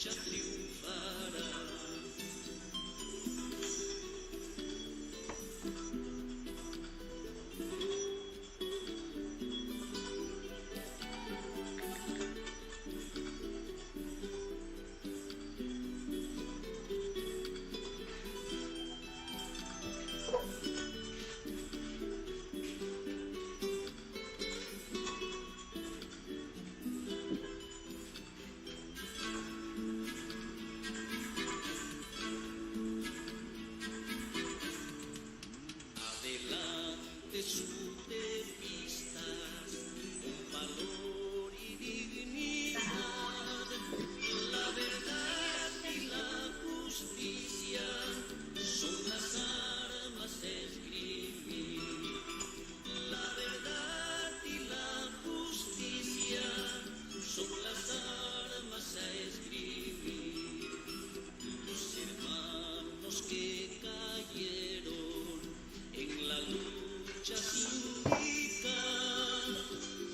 lucha triunfará. Adelante sus vistas con valor y dignidad, la verdad y la justicia son las armas a escribir. La verdad y la justicia son las armas a escribir. Los hermanos que cayeron en la lucha sindical,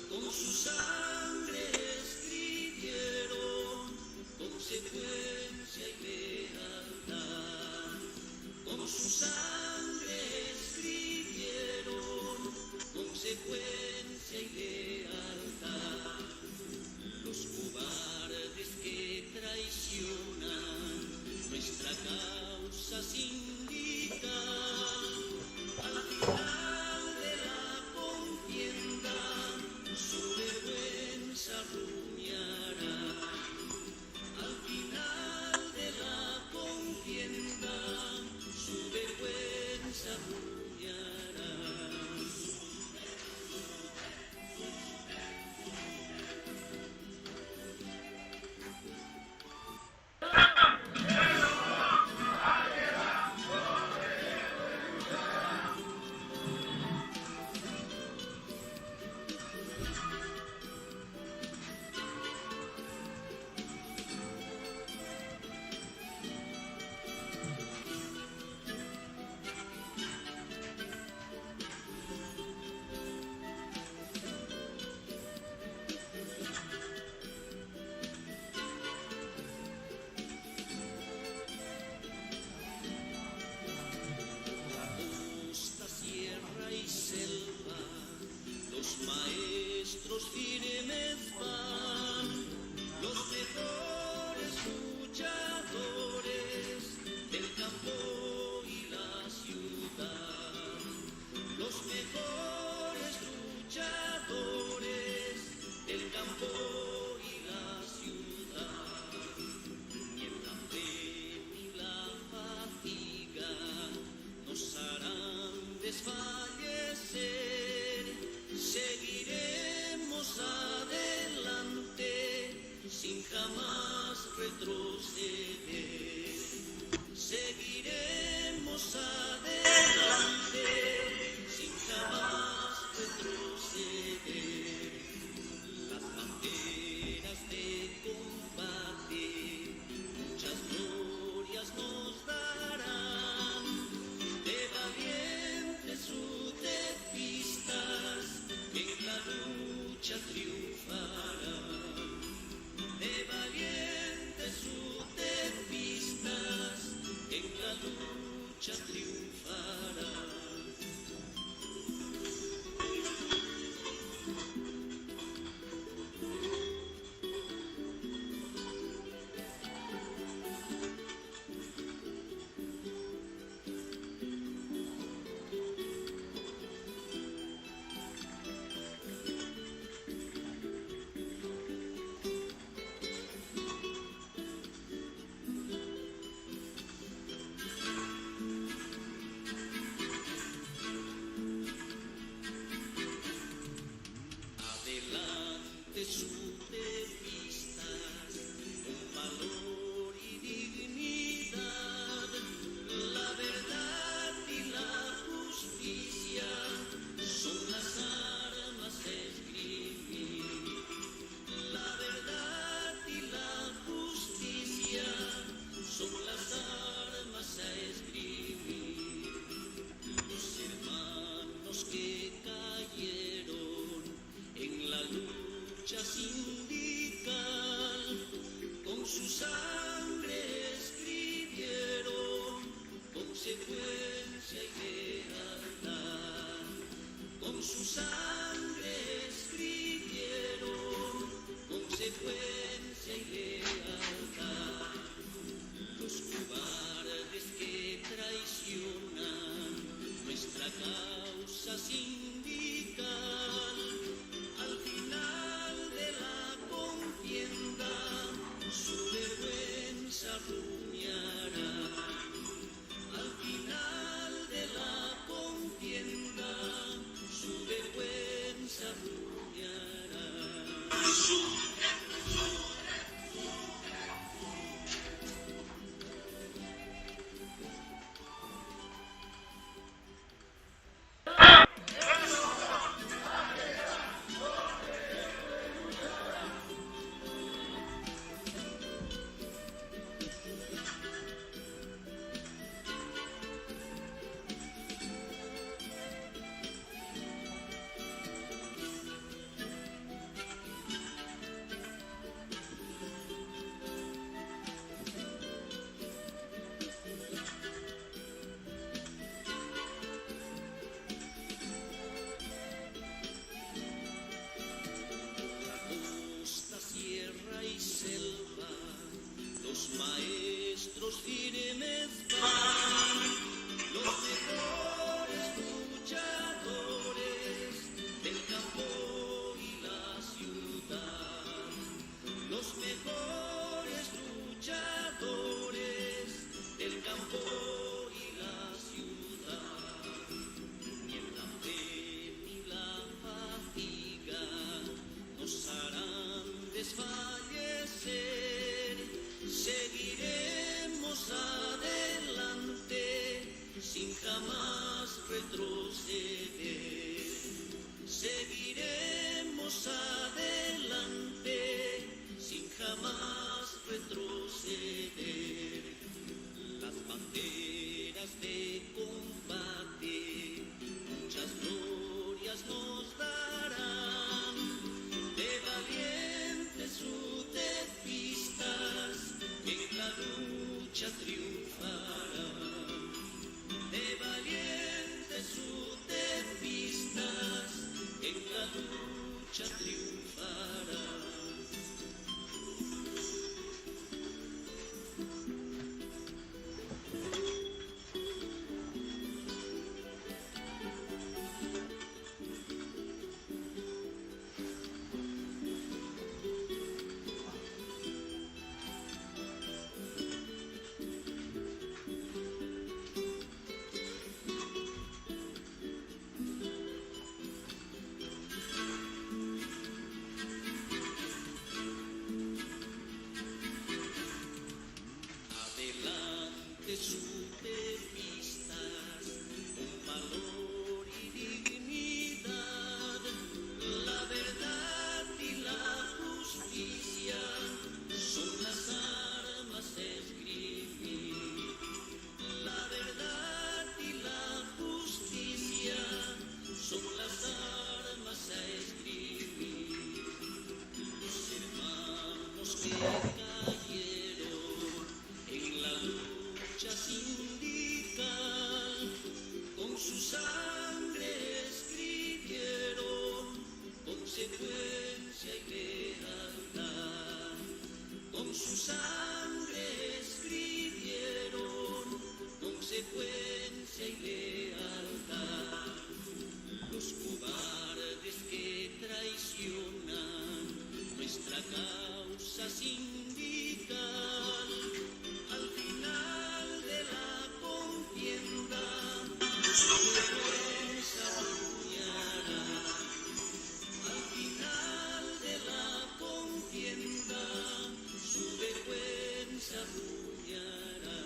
con su sangre escribieron consecuencia y lealtad. Con su sangre escribieron consecuencia y lealtad. Los cobardes que traicionan nuestra causa sindical, al final de la contienda su vergüenza rumiará. Al final de la contienda su vergüenza rumiará. Costa, sierra y selva, los maestros firmes van, los mejores luchadores del campo y la ciudad, los mejores luchadores del campo y la ciudad. Ni el hambre ni la fatiga nos harán desfallecer, seguiremos adelante sin jamás retroceder. Seguiremos adelante sin jamás retroceder. Las banderas de combate muchas glorias nos darán, de valientes utepistas en la lucha triunfarán. De valientes utepistas en la lucha triunfarán. Adelante sus vistas con valor y dignidad, la verdad y la justicia son las armas a escribir. La verdad y la justicia son las armas a escribir. Los hermanos que cayeron en la lucha sindical, con su sangre sindical. Al final de la contienda, su defensa ruñará. Al final de la contienda, su defensa ruñará.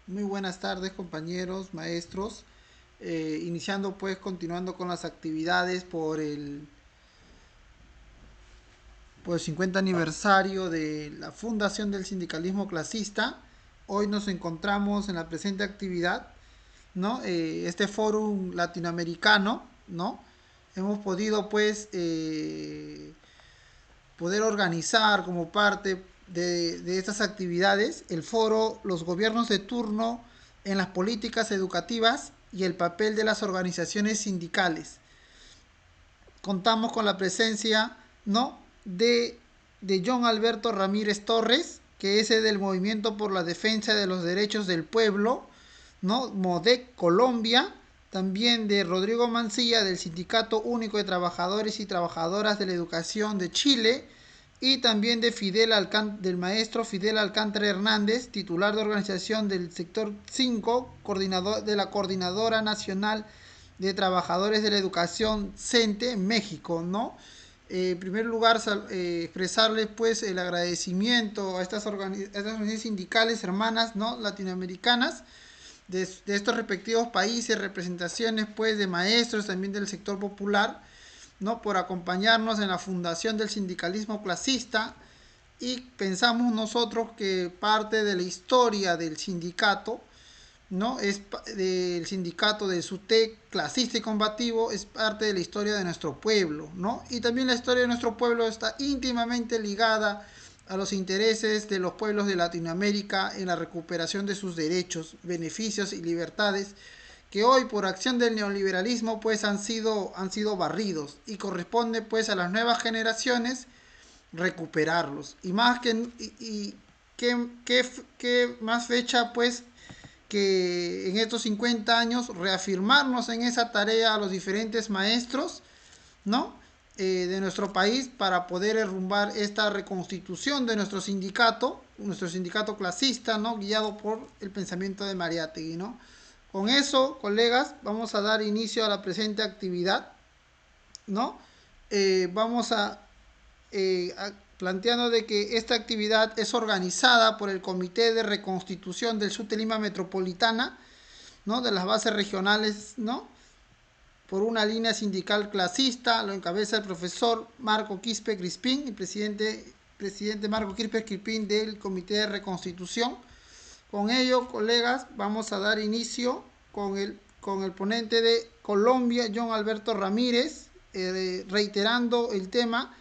Muy buenas tardes compañeros, maestros. Iniciando pues, continuando con las actividades por el 50 aniversario de la fundación del sindicalismo clasista. Hoy nos encontramos en la presente actividad, ¿no? Este fórum latinoamericano, ¿no? Hemos podido pues poder organizar como parte de estas actividades el foro Los gobiernos de turno en las políticas educativas y el papel de las organizaciones sindicales. Contamos con la presencia, ¿no?, de John Alberto Ramírez Torres, que es del Movimiento por la Defensa de los Derechos del Pueblo, ¿no?, MODEC Colombia, también de Rodrigo Mancilla del Sindicato Único de Trabajadores y Trabajadoras de la Educación de Chile, y también de del maestro Fidel Alcántara Hernández, titular de organización del sector 5, coordinador de la Coordinadora Nacional de Trabajadores de la Educación CENTE, México, ¿no? En primer lugar, expresarles pues el agradecimiento a estas organizaciones sindicales hermanas, ¿no?, latinoamericanas, de estos respectivos países, representaciones pues de maestros también del sector popular, ¿no?, por acompañarnos en la fundación del sindicalismo clasista. Y pensamos nosotros que parte de la historia del sindicato, ¿no?, es del sindicato del SUTEC clasista y combativo, es parte de la historia de nuestro pueblo, ¿no? Y también la historia de nuestro pueblo está íntimamente ligada a los intereses de los pueblos de Latinoamérica en la recuperación de sus derechos, beneficios y libertades, que hoy por acción del neoliberalismo pues han sido barridos, y corresponde pues a las nuevas generaciones recuperarlos. Y más que más fecha pues que en estos 50 años reafirmarnos en esa tarea a los diferentes maestros, ¿no?, de nuestro país, para poder derrumbar esta reconstitución de nuestro sindicato clasista, ¿no?, guiado por el pensamiento de Mariátegui, ¿no? Con eso, colegas, vamos a dar inicio a la presente actividad, ¿no? Vamos planteando de que esta actividad es organizada por el Comité de Reconstitución del Sur de Lima Metropolitana, ¿no?, de las bases regionales, ¿no?, por una línea sindical clasista. Lo encabeza el profesor Marco Quispe Crispín, el presidente Marco Quispe Crispín del Comité de Reconstitución. Con ello, colegas, vamos a dar inicio con el ponente de Colombia, John Alberto Ramírez, reiterando el tema: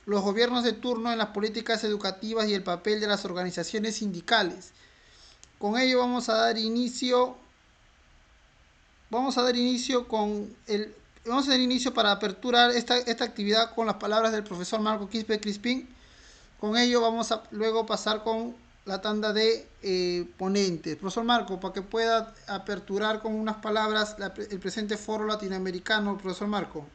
los gobiernos de turno en las políticas educativas y el papel de las organizaciones sindicales. Con ello vamos a dar inicio para aperturar esta actividad con las palabras del profesor Marco Quispe Crispín. Con ello vamos a luego pasar con la tanda de ponentes. Profesor Marco, para que pueda aperturar con unas palabras el presente foro latinoamericano, profesor Marco.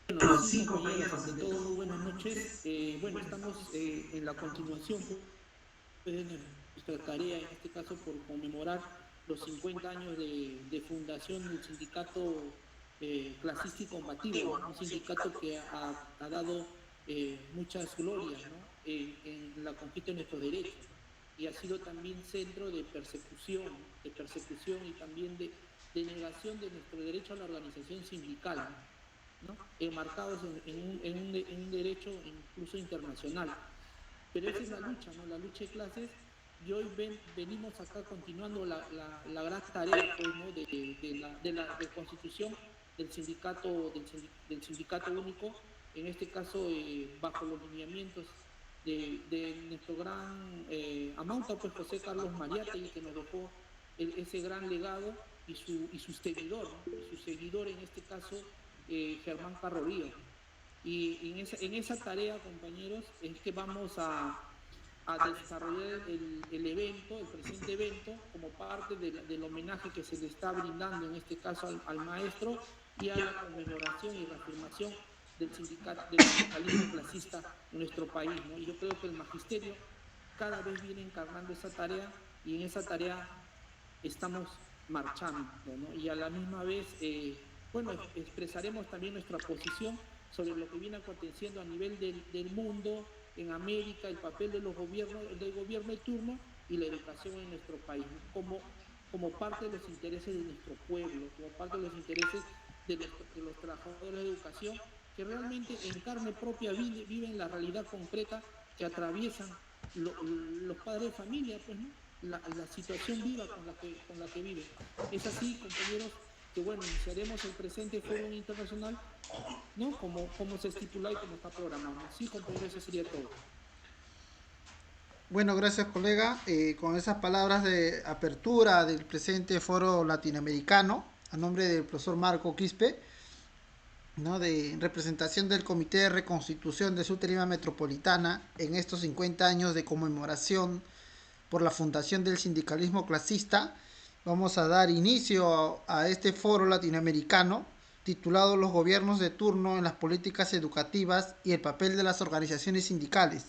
Bueno, sí, compañeros, ante todo, muy buenas noches. Bueno, estamos en la continuación de nuestra tarea, en este caso por conmemorar los 50 años de fundación del sindicato clasista y combativo, ¿no? Un sindicato que ha dado muchas glorias, ¿no?, en la conquista de nuestros derechos, y ha sido también centro de persecución y también de negación de nuestro derecho a la organización sindical, ¿no?, enmarcados en un derecho incluso internacional. Pero esa es la lucha, ¿no?, la lucha de clases, y hoy venimos acá continuando la gran tarea, pues, ¿no?, de la reconstitución del sindicato único, en este caso bajo los lineamientos de nuestro gran amauta, pues, José Carlos Mariátegui, que nos dejó ese gran legado y su seguidor, ¿no? Y su seguidor en este caso, Germán Carrorío. Y en esa tarea, compañeros, es que vamos a desarrollar el evento, el presente evento, como parte del homenaje que se le está brindando, en este caso al maestro, y a la conmemoración y reafirmación del sindicalismo clasista en nuestro país, ¿no? Y yo creo que el magisterio cada vez viene encarnando esa tarea, y en esa tarea estamos marchando, ¿no? Y a la misma vez, bueno, expresaremos también nuestra posición sobre lo que viene aconteciendo a nivel del mundo, en América, el papel de los gobiernos, del gobierno de turno y la educación en nuestro país, ¿no? Como parte de los intereses de nuestro pueblo, como parte de los intereses de los trabajadores de educación, que realmente en carne propia viven la realidad concreta que atraviesan los padres de familia, pues, ¿no? La situación viva con la que viven. Es así, compañeros, que bueno, iniciaremos el presente foro internacional, ¿no? Como se estipula y como está programado. Sí, compañeros, eso sería todo. Bueno, gracias colega. Con esas palabras de apertura del presente foro latinoamericano, a nombre del profesor Marco Quispe, ¿no? De representación del Comité de Reconstitución de Ceuta y Lima Metropolitana en estos 50 años de conmemoración por la fundación del sindicalismo clasista, vamos a dar inicio a este foro latinoamericano titulado Los gobiernos de turno en las políticas educativas y el papel de las organizaciones sindicales.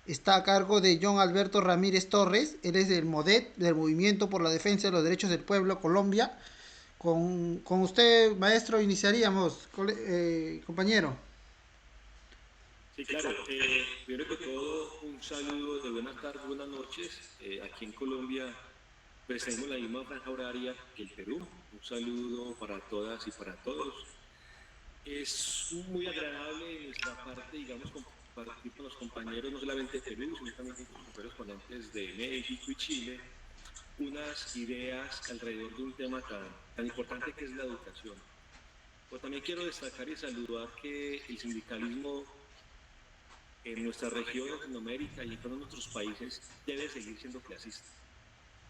Está a cargo de John Alberto Ramírez Torres, él es del MODET, del Movimiento por la Defensa de los Derechos del Pueblo, Colombia. Con usted, maestro, iniciaríamos, compañero. Sí, claro. Primero que todo, un saludo de buenas tardes, buenas noches. Aquí en Colombia, pues tenemos la misma franja horaria que el Perú. Un saludo para todas y para todos. Es muy agradable en nuestra parte, digamos, compartir con los compañeros, no solamente de Perú, sino también con los correspondientes de México y Chile, unas ideas alrededor de un tema tan importante que es la educación. Pero también quiero destacar y saludar que el sindicalismo en nuestra región, Latinoamérica y en todos nuestros países debe seguir siendo clasista.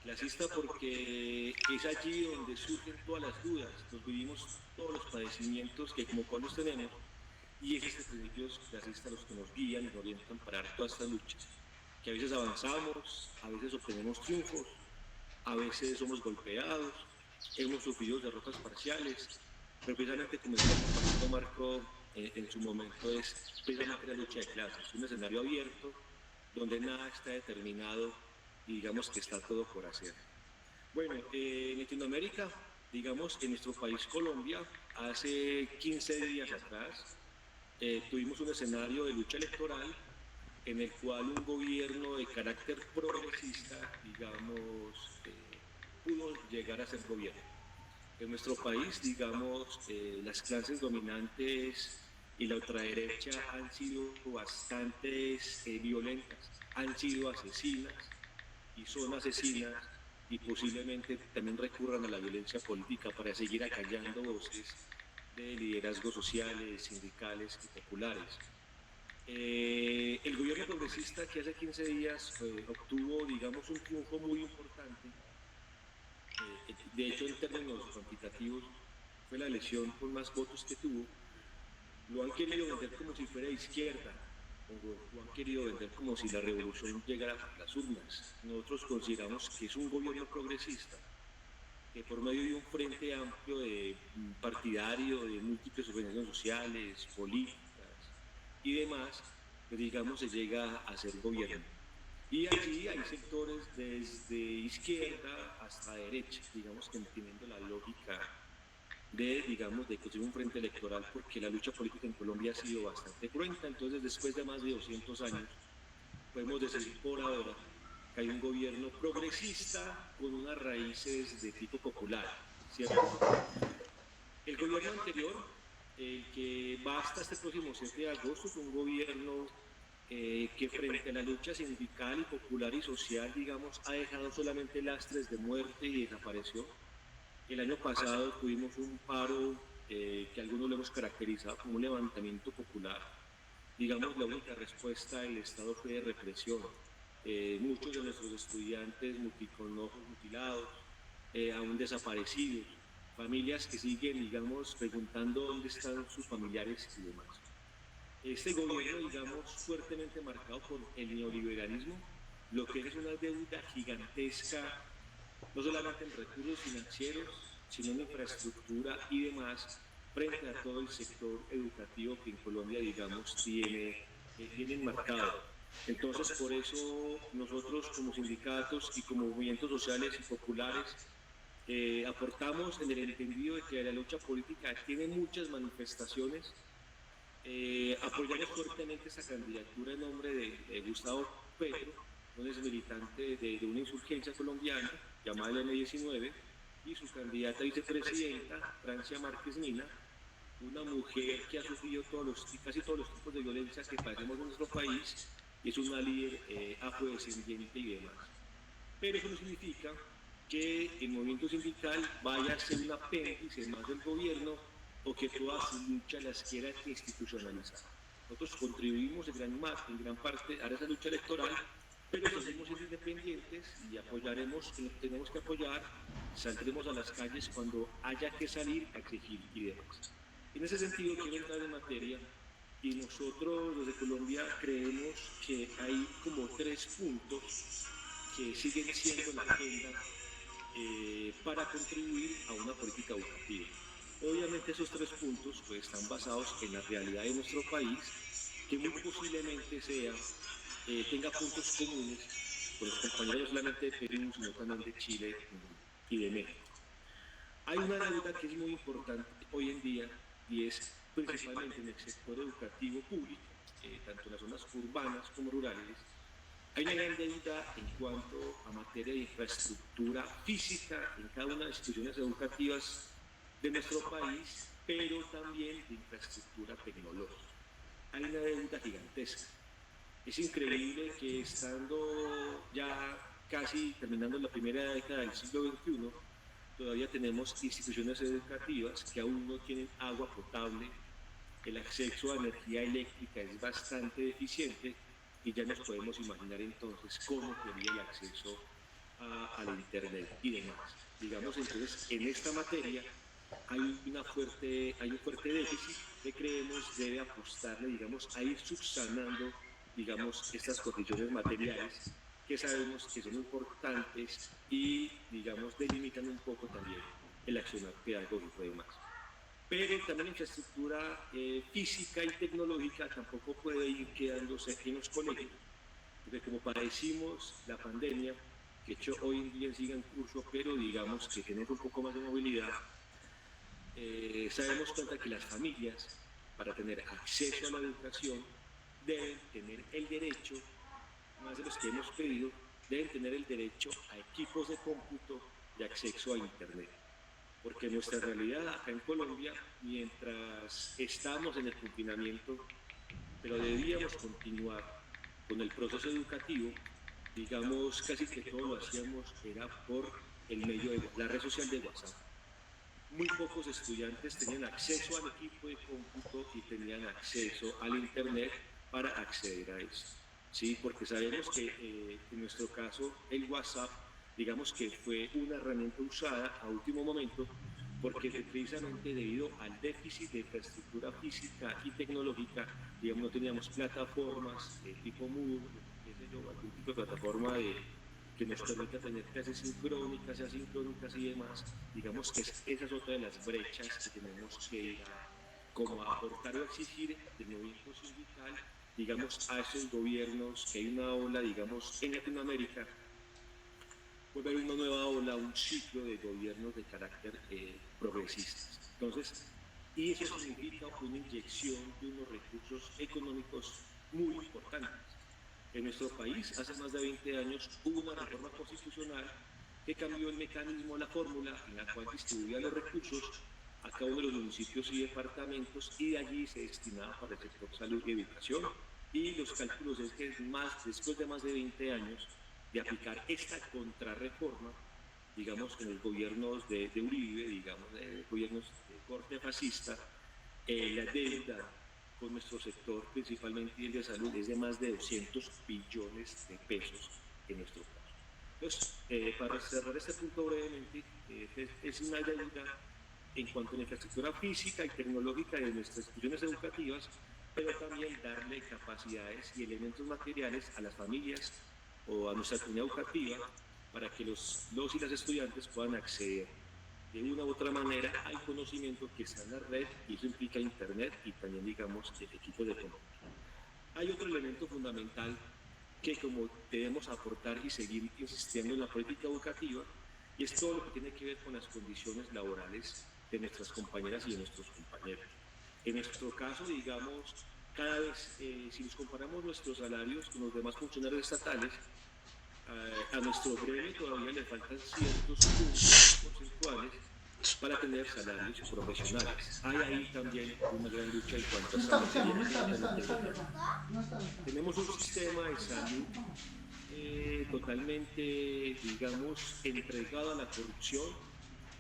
Clasista porque es allí donde surgen todas las dudas, nos vivimos todos los padecimientos que como pueblos tenemos, y es estos principios clasistas los que nos guían y nos orientan para dar todas estas luchas, que a veces avanzamos, a veces obtenemos triunfos, a veces somos golpeados, hemos sufrido derrotas parciales, pero precisamente como decía el compañero Marco en su momento, es precisamente la lucha de clases, un escenario abierto donde nada está determinado y digamos que está todo por hacer. Bueno, en Latinoamérica, digamos en nuestro país Colombia, hace 15 días atrás tuvimos un escenario de lucha electoral en el cual un gobierno de carácter progresista, digamos, pudo llegar a ser gobierno. En nuestro país, digamos, las clases dominantes y la ultraderecha han sido bastante violentas, han sido asesinas y son asesinas y posiblemente también recurran a la violencia política para seguir acallando voces de liderazgos sociales, sindicales y populares. El gobierno progresista que hace 15 días obtuvo, digamos, un triunfo muy importante. De hecho, en términos cuantitativos, fue la elección con más votos que tuvo. Lo han querido vender como si fuera izquierda, o lo han querido vender como si la revolución llegara a las urnas. Nosotros consideramos que es un gobierno progresista, que por medio de un frente amplio de partidario, de múltiples organizaciones sociales, políticas y demás, pues digamos, se llega a ser gobierno. Y allí hay sectores desde izquierda hasta derecha, digamos que entendiendo la lógica digamos, de construir un frente electoral, porque la lucha política en Colombia ha sido bastante cruenta. Entonces, después de más de 200 años, podemos decir por ahora que hay un gobierno progresista con unas raíces de tipo popular, ¿cierto? El gobierno anterior, el que va hasta este próximo 7 de agosto, fue un gobierno que frente a la lucha sindical y popular y social, digamos, ha dejado solamente lastres de muerte y desapareció. El año pasado tuvimos un paro que algunos lo hemos caracterizado como un levantamiento popular. Digamos, la única respuesta del Estado fue de represión. Muchos de nuestros estudiantes con ojos mutilados, aún desaparecidos, familias que siguen, digamos, preguntando dónde están sus familiares y demás. Este gobierno, digamos, fuertemente marcado por el neoliberalismo, lo que es una deuda gigantesca, no solamente en recursos financieros, sino en infraestructura y demás, frente a todo el sector educativo que en Colombia, digamos, tiene enmarcado. Entonces, por eso nosotros como sindicatos y como movimientos sociales y populares aportamos en el entendido de que la lucha política tiene muchas manifestaciones. Apoyamos fuertemente esta candidatura en nombre de Gustavo Petro, un ex militante de una insurgencia colombiana llamada el M-19, y su candidata a vicepresidenta, Francia Márquez Mina, una mujer que ha sufrido casi todos los tipos de violencia que padecemos en nuestro país, y es una líder afrodescendiente y demás. Pero eso no significa que el movimiento sindical vaya a ser un apéndice más del gobierno o que toda su lucha las quiera institucionalizar. Nosotros contribuimos en gran parte a esa lucha electoral, pero seguimos siendo independientes y apoyaremos lo que tenemos que apoyar, saldremos a las calles cuando haya que salir a exigir y demás. En ese sentido, quiero entrar en materia, y nosotros desde Colombia creemos que hay como 3 puntos que siguen siendo la agenda para contribuir a una política educativa. Obviamente esos 3 puntos pues, están basados en la realidad de nuestro país, que muy posiblemente tenga puntos comunes con los compañeros no solamente de Perú, sino también de Chile y de México. Hay una deuda que es muy importante hoy en día, y es principalmente en el sector educativo público, tanto en las zonas urbanas como rurales. Hay una gran deuda en cuanto a materia de infraestructura física en cada una de las instituciones educativas de nuestro país, pero también de infraestructura tecnológica. Hay una deuda gigantesca. Es increíble que estando ya casi terminando la primera década del siglo XXI, todavía tenemos instituciones educativas que aún no tienen agua potable, el acceso a energía eléctrica es bastante deficiente, y ya nos podemos imaginar entonces cómo sería el acceso al Internet y demás. Digamos, entonces, en esta materia hay un fuerte déficit que creemos debe apostarle, digamos, a ir subsanando, digamos, estas condiciones materiales que sabemos que son importantes y, digamos, delimitan un poco también el accionar pedagógico y demás. Pero también la infraestructura física y tecnológica tampoco puede ir quedándose en los colegios, porque como padecimos la pandemia, que hecho hoy en día sigue en curso, pero digamos que tenemos un poco más de movilidad, sabemos cuenta que las familias, para tener acceso a la educación, deben tener el derecho, más de los que hemos pedido, deben tener el derecho a equipos de cómputo y acceso a Internet. Porque nuestra realidad acá en Colombia, mientras estamos en el confinamiento, pero debíamos continuar con el proceso educativo, digamos, casi que todo lo hacíamos era por el medio de la red social de WhatsApp. Muy pocos estudiantes tenían acceso al equipo de cómputo y tenían acceso al Internet para acceder a eso. Sí, porque sabemos que en nuestro caso el WhatsApp, digamos que fue una herramienta usada a último momento, porque precisamente debido al déficit de infraestructura física y tecnológica, digamos, no teníamos plataformas tipo Moodle, algún tipo de plataforma que nos permita tener clases sincrónicas y asincrónicas y demás. Digamos que esa es otra de las brechas que tenemos que ir como a aportar o exigir del movimiento sindical, digamos, a esos gobiernos, que hay una ola, digamos, en Latinoamérica, puede haber una nueva ola, un ciclo de gobiernos de carácter progresistas. Entonces, y eso significa una inyección de unos recursos económicos muy importantes. En nuestro país, hace más de 20 años, hubo una reforma constitucional que cambió el mecanismo, la fórmula en la cual distribuía los recursos a cada uno de los municipios y departamentos, y de allí se destinaba para el sector salud y educación. Y los cálculos es que después de más de 20 años de aplicar esta contrarreforma, digamos, en los gobiernos de Uribe, digamos, de gobiernos de corte fascista, la deuda con nuestro sector, principalmente el de salud, es de más de 200 billones de pesos en nuestro caso. Entonces, para cerrar este punto brevemente, es una deuda en cuanto a la infraestructura física y tecnológica de nuestras instituciones educativas, pero también darle capacidades y elementos materiales a las familias o a nuestra comunidad educativa para que los y las estudiantes puedan acceder de una u otra manera al conocimiento que está en la red, y eso implica internet y también, digamos, equipos de cómputo. Hay otro elemento fundamental que como debemos aportar y seguir insistiendo en la política educativa, y es todo lo que tiene que ver con las condiciones laborales de nuestras compañeras y de nuestros compañeros. En nuestro caso, digamos, cada vez, si nos comparamos nuestros salarios con los demás funcionarios estatales, a nuestro gremio todavía le faltan ciertos puntos porcentuales para tener salarios profesionales. Hay ahí también una gran lucha en cuanto a esta materia. Tenemos un sistema de salud totalmente, digamos, entregado a la corrupción,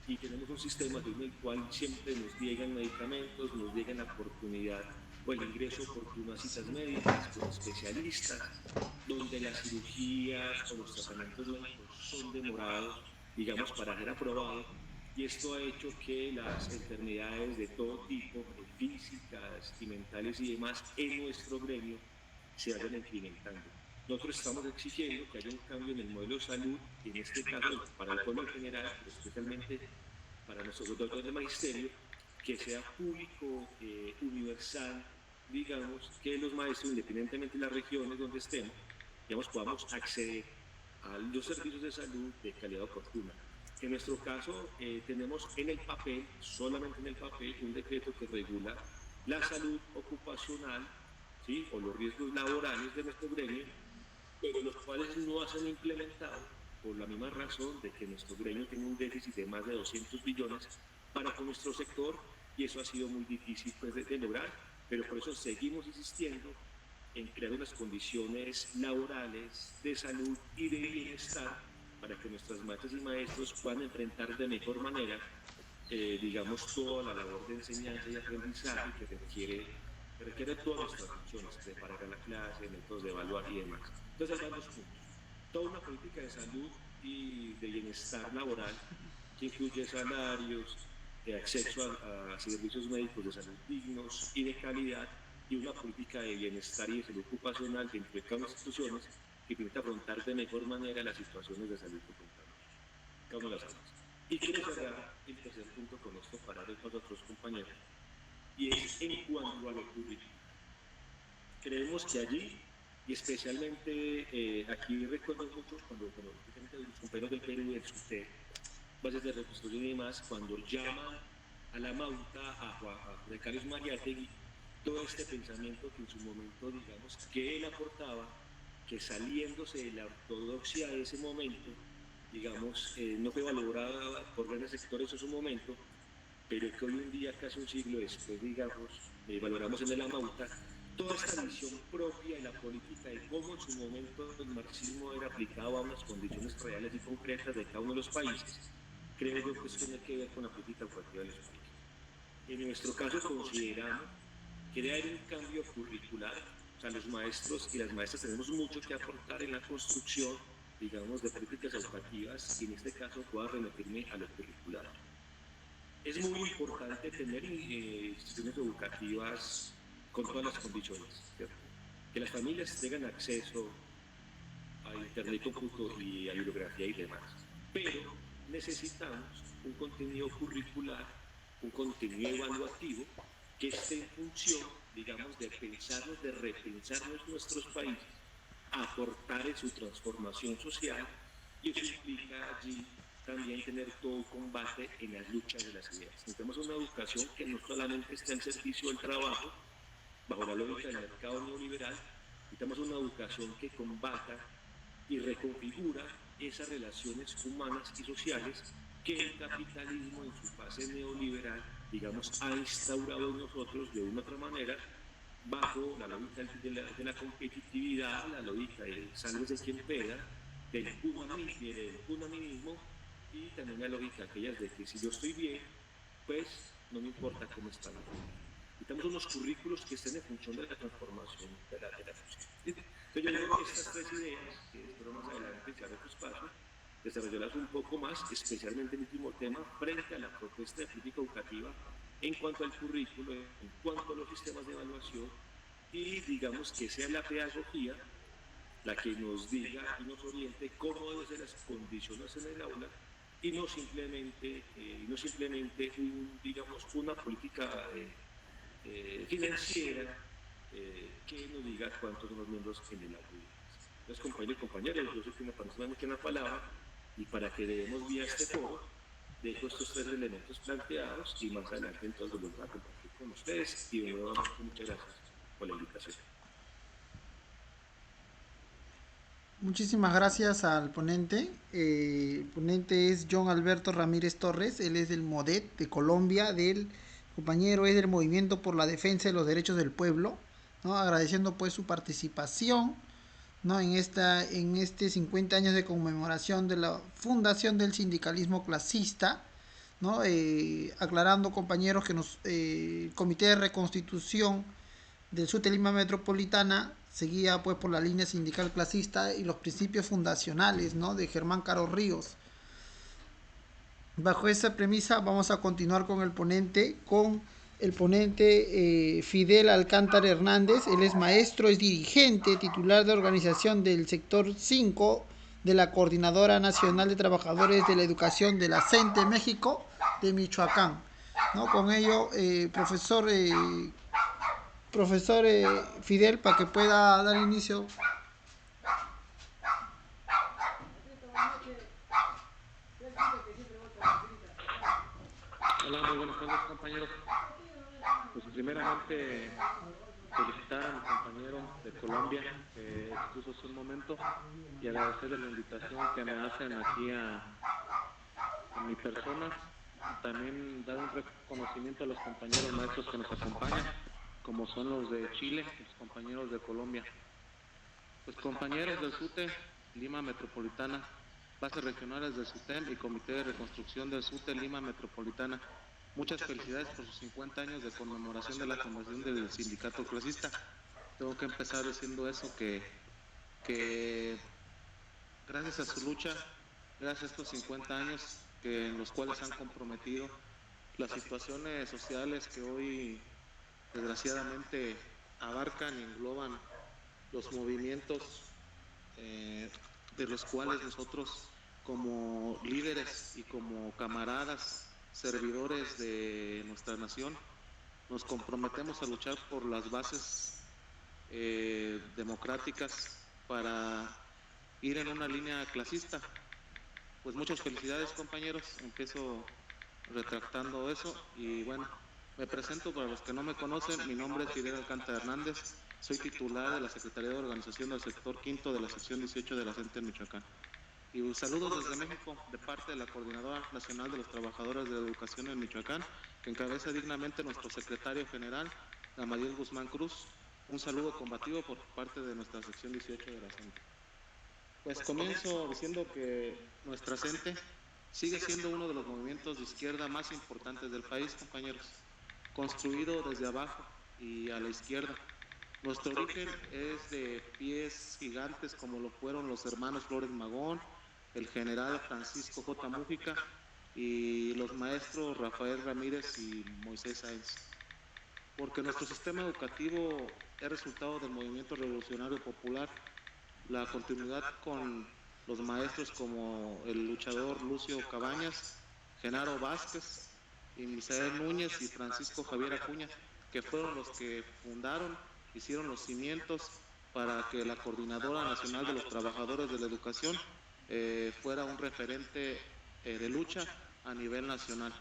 y tenemos un sistema en el cual siempre nos llegan medicamentos, nos llegan la oportunidad o el ingreso oportuno a citas médicas con especialistas, donde las cirugías o los tratamientos médicos son demorados, digamos, para ser aprobados, y esto ha hecho que las enfermedades de todo tipo, físicas y mentales y demás, en nuestro gremio se vayan incrementando. Nosotros estamos exigiendo que haya un cambio en el modelo de salud, y en este caso para el pueblo en general, pero especialmente para nuestros doctores de magisterio, que sea público, universal, digamos, que los maestros, independientemente de las regiones donde estemos, digamos, podamos acceder a los servicios de salud de calidad oportuna. En nuestro caso, tenemos en el papel, solamente en el papel, un decreto que regula la salud ocupacional, ¿sí?, o los riesgos laborales de nuestro gremio, pero los cuales no se han implementado por la misma razón de que nuestro gremio tiene un déficit de más de 200 billones para con nuestro sector, y eso ha sido muy difícil, pues, de lograr, pero por eso seguimos insistiendo en crear unas condiciones laborales, de salud y de bienestar para que nuestras maestras y maestros puedan enfrentar de mejor manera, digamos, toda la labor de enseñanza y aprendizaje que requiere todas nuestras funciones, preparar a la clase, métodos de evaluar y demás. Entonces hay varios puntos. Toda una política de salud y de bienestar laboral que incluye salarios, acceso a servicios médicos de salud dignos y de calidad, y una política de bienestar y de salud ocupacional dentro de cada una de las instituciones que permita afrontar de mejor manera las situaciones de salud que contamos cada una de las áreas. Y quiero cerrar el tercer punto con esto para dar paso a otros compañeros, y es en cuanto a lo público. Creemos que allí, y especialmente aquí recuerdo mucho cuando los compañeros del Perú, del SUTEP, bases de reconstrucción y demás, cuando llaman a la Mauta, a Juan Carlos Mariátegui, todo este pensamiento que en su momento, digamos, que él aportaba, que saliéndose de la ortodoxia de ese momento, digamos, no fue valorada por grandes sectores en su momento, pero que hoy en día, casi un siglo después, digamos, valoramos en la Mauta toda esta visión propia de la política, de cómo en su momento el marxismo era aplicado a unas condiciones reales y concretas de cada uno de los países. Creo yo que eso tiene que ver con la política educativa de los países. En nuestro caso consideramos que debe haber un cambio curricular. O sea, los maestros y las maestras tenemos mucho que aportar en la construcción, digamos, de políticas educativas, y en este caso puedo remitirme a lo curricular. Es muy importante tener instituciones educativas con todas las condiciones, ¿cierto? Que las familias tengan acceso a internet, cómputo y a bibliografía y demás, pero necesitamos un contenido curricular, un contenido evaluativo que esté en función, digamos, de pensarnos, de repensarnos nuestros países, aportar en su transformación social, y eso implica allí también tener todo combate en las luchas de las ideas. Necesitamos una educación que no solamente esté al servicio del trabajo, bajo la lógica del mercado neoliberal. Necesitamos una educación que combata y reconfigura esas relaciones humanas y sociales que el capitalismo en su fase neoliberal, digamos, ha instaurado en nosotros de una u otra manera, bajo la lógica de la competitividad, la lógica del sálvese quien pueda, del humanismo, y también la lógica aquellas de que si yo estoy bien, pues no me importa cómo está la gente. Necesitamos unos currículos que estén en función de la transformación de la sociedad. Entonces yo creo que estas tres ideas, que espero más adelante se abra otro espacio, desarrollarlas un poco más, especialmente el último tema, frente a la propuesta de política educativa en cuanto al currículo, en cuanto a los sistemas de evaluación, y digamos que sea la pedagogía la que nos diga y nos oriente cómo deben ser las condiciones en el aula, y no simplemente, digamos, una política financiera que nos diga cuántos son los miembros en el aula. Entonces, compañeros y compañeras, yo sé que me parece mucho la palabra, y para que le demos vía a este foro, dejo estos 3 elementos planteados, y más adelante entonces los voy a compartir con ustedes, y nuevamente muchas gracias por la invitación. Muchísimas gracias al ponente. El ponente es John Alberto Ramírez Torres, él es del MODET de Colombia, del compañero es del Movimiento por la Defensa de los Derechos del Pueblo, ¿no? Agradeciendo pues su participación, ¿no? En este 50 años de conmemoración de la fundación del sindicalismo clasista, ¿no? Aclarando, compañeros, que el Comité de Reconstitución del Sur de Lima Metropolitana seguía pues por la línea sindical clasista y los principios fundacionales, ¿no? De Germán Caro Ríos. Bajo esa premisa vamos a continuar con el ponente, Fidel Alcántara Hernández. Él es maestro, es dirigente, titular de organización del sector 5 de la Coordinadora Nacional de Trabajadores de la Educación de la CENTE México de Michoacán, ¿no? Con ello, profesor Fidel, para que pueda dar inicio. Hola, muy buenas tardes, compañeros. Pues primeramente felicitar a mi compañero de Colombia que expuso hace un momento y agradecerles la invitación que me hacen aquí a mi persona. También dar un reconocimiento a los compañeros maestros que nos acompañan, como son los de Chile y los compañeros de Colombia. Pues compañeros del SUTE, Lima Metropolitana, bases regionales del SUTEM y Comité de Reconstrucción del SUTE Lima Metropolitana, muchas felicidades por sus 50 años de conmemoración de la fundación del sindicato clasista. Tengo que empezar diciendo eso, que gracias a su lucha, gracias a estos 50 años en los cuales han comprometido las situaciones sociales que hoy desgraciadamente abarcan y engloban los movimientos de los cuales nosotros como líderes y como camaradas, servidores de nuestra nación, nos comprometemos a luchar por las bases democráticas para ir en una línea clasista. Pues muchas felicidades, compañeros. Empiezo retractando eso y bueno, me presento para los que no me conocen. Mi nombre es Fidel Alcántara Hernández, soy titular de la Secretaría de Organización del Sector Quinto de la Sección 18 de la CENTE en Michoacán. Y saludos desde México, de parte de la Coordinadora Nacional de los Trabajadores de la Educación en Michoacán, que encabeza dignamente nuestro secretario general, Gamaliel Guzmán Cruz. Un saludo combativo por parte de nuestra sección 18 de la CENTE. Pues comienzo diciendo que nuestra CENTE sigue siendo uno de los movimientos de izquierda más importantes del país, compañeros, construido desde abajo y a la izquierda. Nuestro origen es de pies gigantes como lo fueron los hermanos Flores Magón, el general Francisco J. Mújica y los maestros Rafael Ramírez y Moisés Sáenz. Porque nuestro sistema educativo es resultado del movimiento revolucionario popular, la continuidad con los maestros como el luchador Lucio Cabañas, Genaro Vázquez, y Misael Núñez y Francisco Javier Acuña, que fueron los que fundaron, hicieron los cimientos para que la Coordinadora Nacional de los Trabajadores de la Educación fuera un referente de lucha a nivel nacional.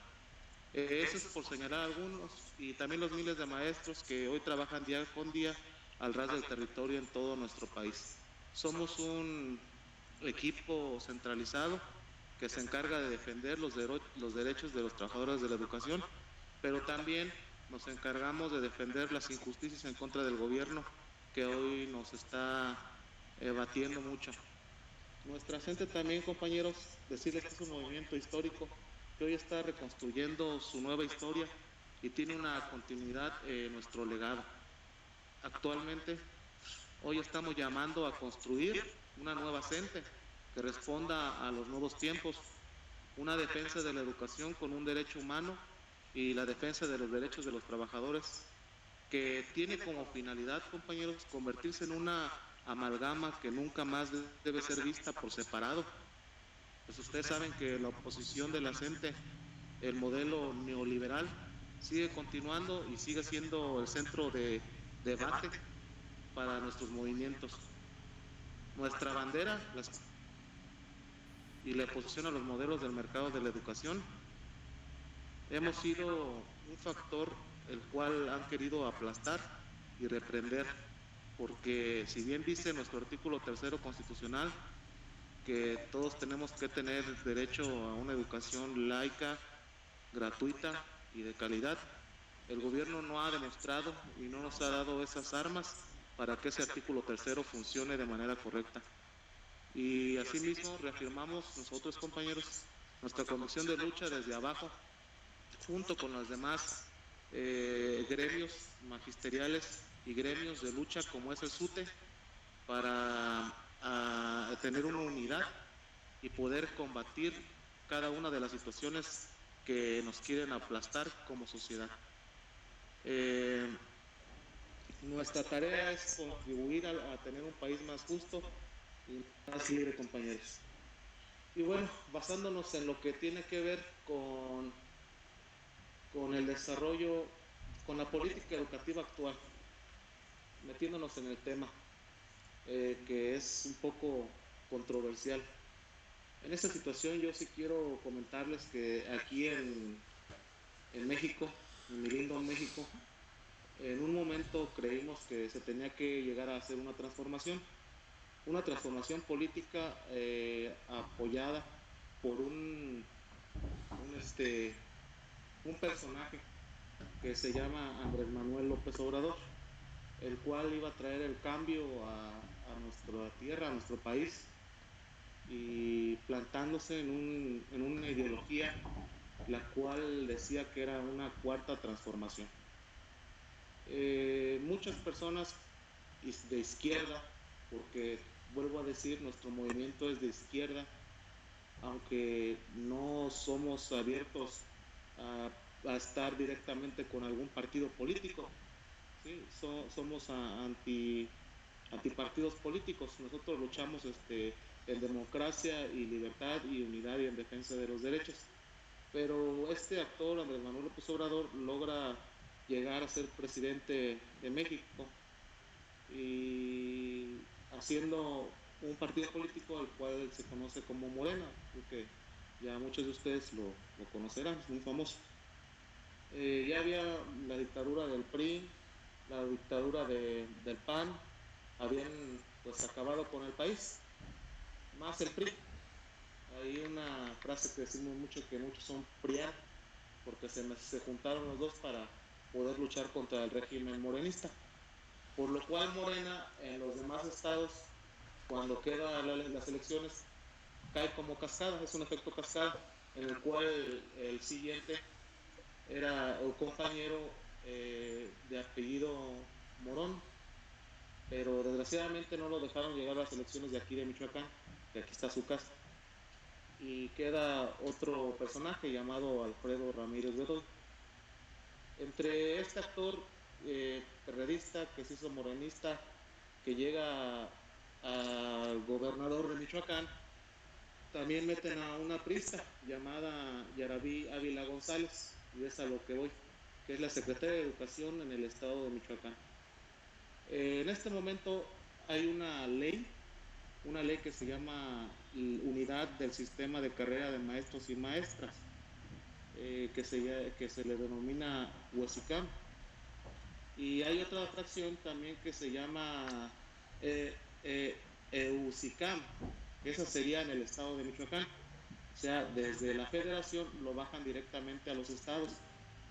Eso es por señalar algunos, y también los miles de maestros que hoy trabajan día con día al ras del territorio en todo nuestro país. Somos un equipo centralizado que se encarga de defender los derechos de los trabajadores de la educación, pero también nos encargamos de defender las injusticias en contra del gobierno que hoy nos está batiendo mucho. Nuestra gente también, compañeros, decirles que es un movimiento histórico que hoy está reconstruyendo su nueva historia y tiene una continuidad en nuestro legado. Actualmente, hoy estamos llamando a construir una nueva CENTE, que responda a los nuevos tiempos, una defensa de la educación con un derecho humano y la defensa de los derechos de los trabajadores, que tiene como finalidad, compañeros, convertirse en una amalgama que nunca más debe ser vista por separado. Pues ustedes saben que la oposición de la gente, el modelo neoliberal, sigue continuando y sigue siendo el centro de debate para nuestros movimientos. Nuestra bandera y la oposición a los modelos del mercado de la educación hemos sido un factor el cual han querido aplastar y reprender, porque si bien dice nuestro artículo 3 constitucional que todos tenemos que tener derecho a una educación laica, gratuita y de calidad, el gobierno no ha demostrado y no nos ha dado esas armas para que ese artículo 3 funcione de manera correcta. Y asimismo reafirmamos nosotros, compañeros, nuestra convicción de lucha desde abajo, junto con los demás gremios magisteriales y gremios de lucha como es el SUTE, para tener una unidad y poder combatir cada una de las situaciones que nos quieren aplastar como sociedad. Nuestra tarea es contribuir a tener un país más justo y más libre, compañeros. Y bueno, basándonos en lo que tiene que ver con el desarrollo, con la política educativa actual, metiéndonos en el tema que es un poco controversial. En esta situación yo sí quiero comentarles que aquí en México, en mi lindo México, en un momento creímos que se tenía que llegar a hacer una transformación política apoyada por un personaje que se llama Andrés Manuel López Obrador, el cual iba a traer el cambio a nuestra tierra, a nuestro país, y plantándose en una ideología la cual decía que era una cuarta transformación. Muchas personas de izquierda, porque vuelvo a decir, nuestro movimiento es de izquierda, aunque no somos abiertos a estar directamente con algún partido político, ¿sí? Somos antipartidos políticos. Nosotros luchamos en democracia y libertad y unidad y en defensa de los derechos. Pero este actor, Andrés Manuel López Obrador, logra llegar a ser presidente de México y haciendo un partido político al cual se conoce como Morena, porque ya muchos de ustedes lo conocerán, es muy famoso. Ya había la dictadura del PRI, la dictadura del PAN, habían pues acabado con el país, más el PRI. Hay una frase que decimos mucho, que muchos son PRIAN, porque se juntaron los dos para poder luchar contra el régimen morenista. Por lo cual Morena en los demás estados, cuando quedan las elecciones, cae como cascada, es un efecto cascada, en el cual el siguiente era un compañero de apellido Morón, pero desgraciadamente no lo dejaron llegar a las elecciones de aquí de Michoacán, que aquí está su casa, y queda otro personaje llamado Alfredo Ramírez Bedoy. Entre este actor periodista que se hizo morenista, que llega al gobernador de Michoacán, también meten a una priista llamada Yarabí Ávila González, y es a lo que voy, que es la secretaria de Educación en el estado de Michoacán. En este momento hay una ley que se llama Unidad del Sistema de Carrera de Maestros y Maestras, que se le denomina UESICAM. Y hay otra fracción también que se llama EUSICAM, esa sería en el estado de Michoacán. O sea, desde la federación lo bajan directamente a los estados.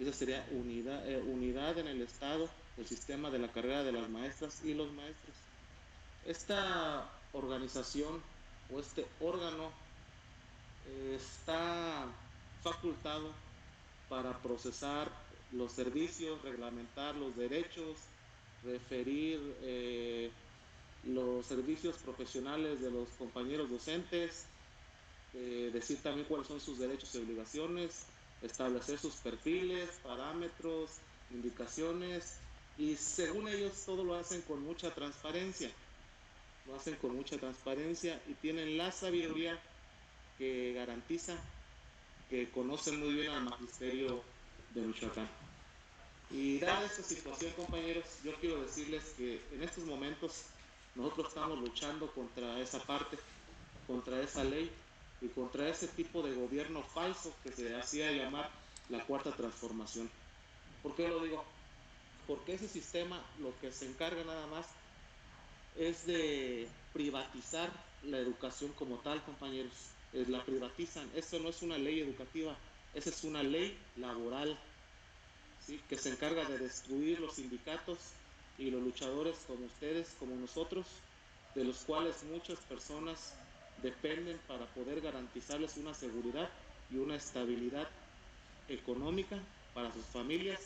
Esa sería unidad en el estado del sistema de la carrera de las maestras y los maestros. Esta organización o este órgano está facultado para procesar los servicios, reglamentar los derechos, referir los servicios profesionales de los compañeros docentes, decir también cuáles son sus derechos y obligaciones, establecer sus perfiles, parámetros, indicaciones, y según ellos todo lo hacen con mucha transparencia, y tienen la sabiduría que garantiza que conocen muy bien al magisterio de Michoacán. Y dada esta situación, compañeros, yo quiero decirles que en estos momentos nosotros estamos luchando contra esa parte, contra esa ley y contra ese tipo de gobierno falso que se hacía llamar la Cuarta Transformación. ¿Por qué lo digo? Porque ese sistema lo que se encarga nada más es de privatizar la educación como tal, compañeros. La privatizan. Esto no es una ley educativa, esa es una ley laboral, ¿sí? Que se encarga de destruir los sindicatos y los luchadores como ustedes, como nosotros, de los cuales muchas personas dependen para poder garantizarles una seguridad y una estabilidad económica para sus familias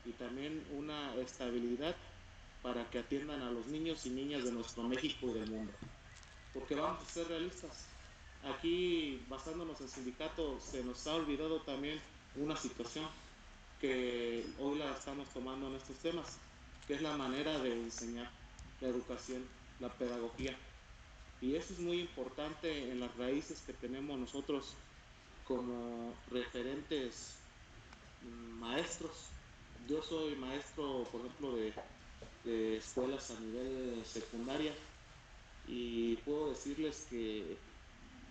y también una estabilidad para que atiendan a los niños y niñas de nuestro México y del mundo. Porque vamos a ser realistas. Aquí, basándonos en sindicato, se nos ha olvidado también una situación que hoy la estamos tomando en estos temas, que es la manera de enseñar, la educación, la pedagogía. Y eso es muy importante en las raíces que tenemos nosotros como referentes maestros. Yo soy maestro, por ejemplo, de escuelas a nivel secundaria, y puedo decirles que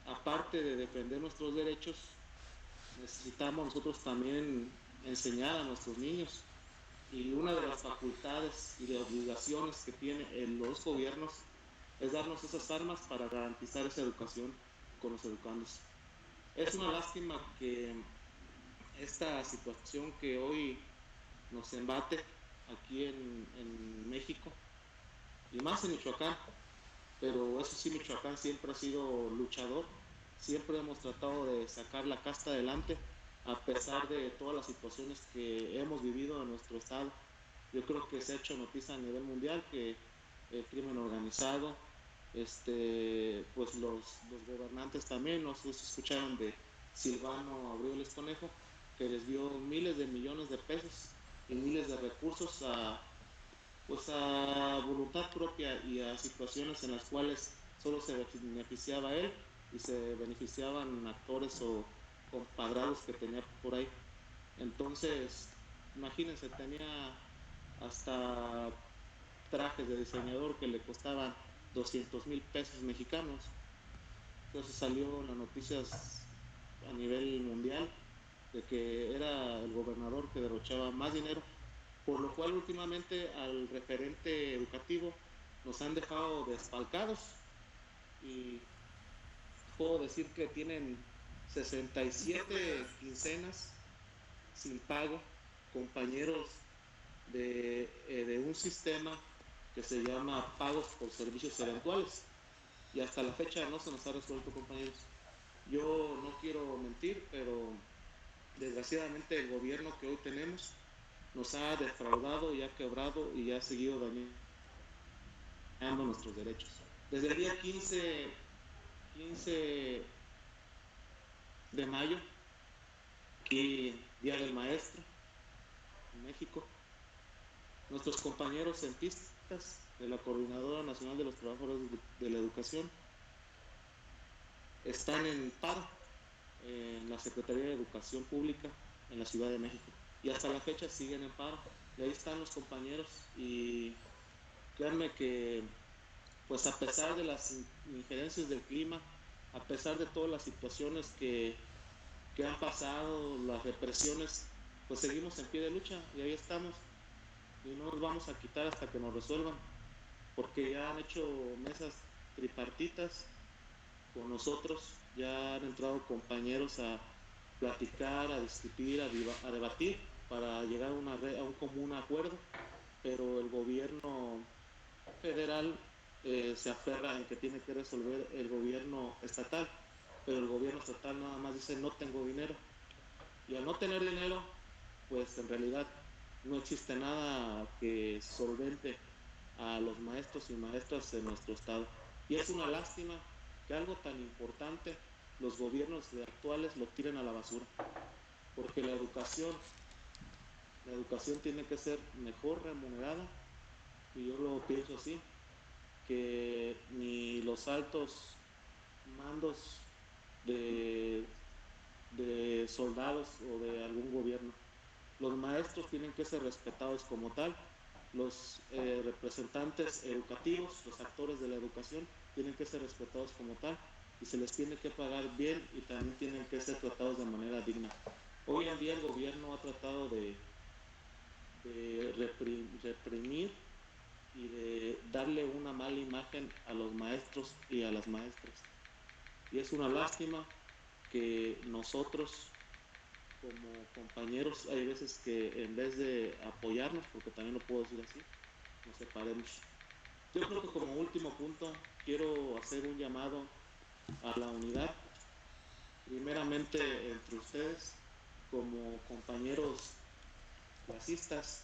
aparte de defender nuestros derechos, necesitamos nosotros también enseñar a nuestros niños. Y una de las facultades y de obligaciones que tienen los gobiernos es darnos esas armas para garantizar esa educación con los educandos. Es una lástima que esta situación que hoy nos embate aquí en México y más en Michoacán, pero eso sí, Michoacán siempre ha sido luchador, siempre hemos tratado de sacar la casta adelante a pesar de todas las situaciones que hemos vivido en nuestro estado. Yo creo que se ha hecho noticia a nivel mundial que el crimen organizado, pues los gobernantes también, no sé si escucharon de Silvano Aureoles Conejo, que les dio miles de millones de pesos y miles de recursos a voluntad propia y a situaciones en las cuales solo se beneficiaba él y se beneficiaban actores o compadrados que tenía por ahí. Entonces, imagínense, tenía hasta trajes de diseñador que le costaban 200,000 pesos mexicanos. Entonces salió en las noticias a nivel mundial de que era el gobernador que derrochaba más dinero, por lo cual últimamente al referente educativo nos han dejado desfalcados, y puedo decir que tienen 67 quincenas sin pago, compañeros de un sistema que se llama pagos por servicios eventuales, y hasta la fecha no se nos ha resuelto, compañeros. Yo no quiero mentir, pero desgraciadamente el gobierno que hoy tenemos nos ha defraudado y ha quebrado y ha seguido dañando nuestros derechos. Desde el día 15 de mayo, aquí Día del Maestro en México, nuestros compañeros cientistas de la Coordinadora Nacional de los Trabajadores de la Educación están en paro en la Secretaría de Educación Pública en la Ciudad de México, y hasta la fecha siguen en paro. Y ahí están los compañeros, y créanme que pues a pesar de las injerencias del clima, a pesar de todas las situaciones que han pasado, las represiones, pues seguimos en pie de lucha y ahí estamos, y no nos vamos a quitar hasta que nos resuelvan, porque ya han hecho mesas tripartitas con nosotros, ya han entrado compañeros a platicar, a discutir, a debatir para llegar a un común acuerdo, pero el gobierno federal se aferra en que tiene que resolver el gobierno estatal, pero el gobierno estatal nada más dice no tengo dinero, y al no tener dinero, pues en realidad no existe nada que solvente a los maestros y maestras en nuestro estado. Y es una lástima que algo tan importante los gobiernos actuales lo tiren a la basura, porque la educación tiene que ser mejor remunerada, y yo lo pienso así, que ni los altos mandos de soldados o de algún gobierno. Los maestros tienen que ser respetados como tal, los representantes educativos, los actores de la educación, tienen que ser respetados como tal, y se les tiene que pagar bien, y también tienen que ser tratados de manera digna. Hoy en día el gobierno ha tratado de reprimir y de darle una mala imagen a los maestros y a las maestras. Y es una lástima que nosotros como compañeros hay veces que en vez de apoyarnos, porque también lo puedo decir así, nos separemos. Yo creo que como último punto quiero hacer un llamado a la unidad, primeramente entre ustedes, como compañeros clasistas,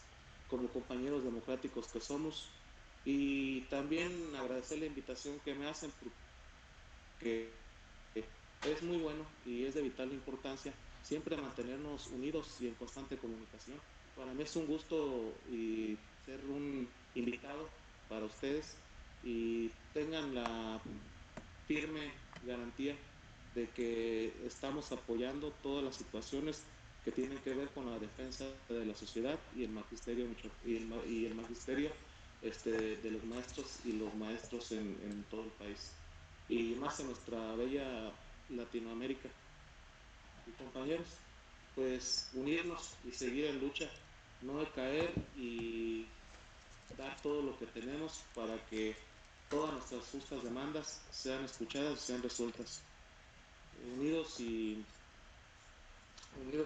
como compañeros democráticos que somos, y también agradecer la invitación que me hacen, porque es muy bueno y es de vital importancia siempre mantenernos unidos y en constante comunicación. Para mí es un gusto y ser un invitado para ustedes, y tengan la firme garantía de que estamos apoyando todas las situaciones que tienen que ver con la defensa de la sociedad y el magisterio de los maestros y los maestros en todo el país, y más en nuestra bella Latinoamérica. Y compañeros, pues unirnos y seguir en lucha, no decaer, y dar todo lo que tenemos para que todas nuestras justas demandas sean escuchadas y sean resueltas. Unidos y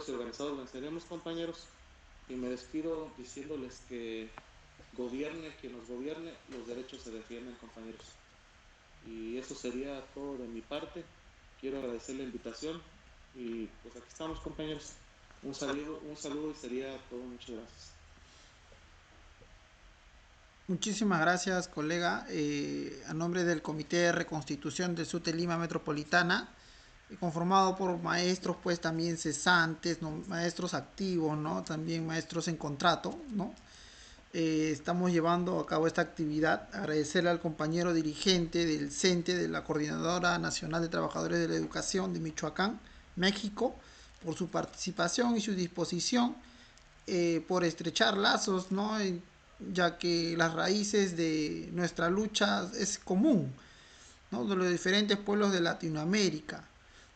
organizados venceremos, compañeros. Y me despido diciéndoles que gobierne quien nos gobierne, los derechos se defienden, compañeros. Y eso sería todo de mi parte. Quiero agradecer la invitación, y pues aquí estamos, compañeros. Un saludo y sería todo. Muchas gracias. Muchísimas gracias, colega. A nombre del Comité de Reconstitución del SUTE Lima Metropolitana, conformado por maestros, pues también cesantes, ¿no? Maestros activos, ¿no? También maestros en contrato, ¿no? Estamos llevando a cabo esta actividad. Agradecerle al compañero dirigente del CENTE, de la Coordinadora Nacional de Trabajadores de la Educación de Michoacán, México, por su participación y su disposición, por estrechar lazos, ¿no? Ya que las raíces de nuestra lucha es común, ¿no? De los diferentes pueblos de Latinoamérica,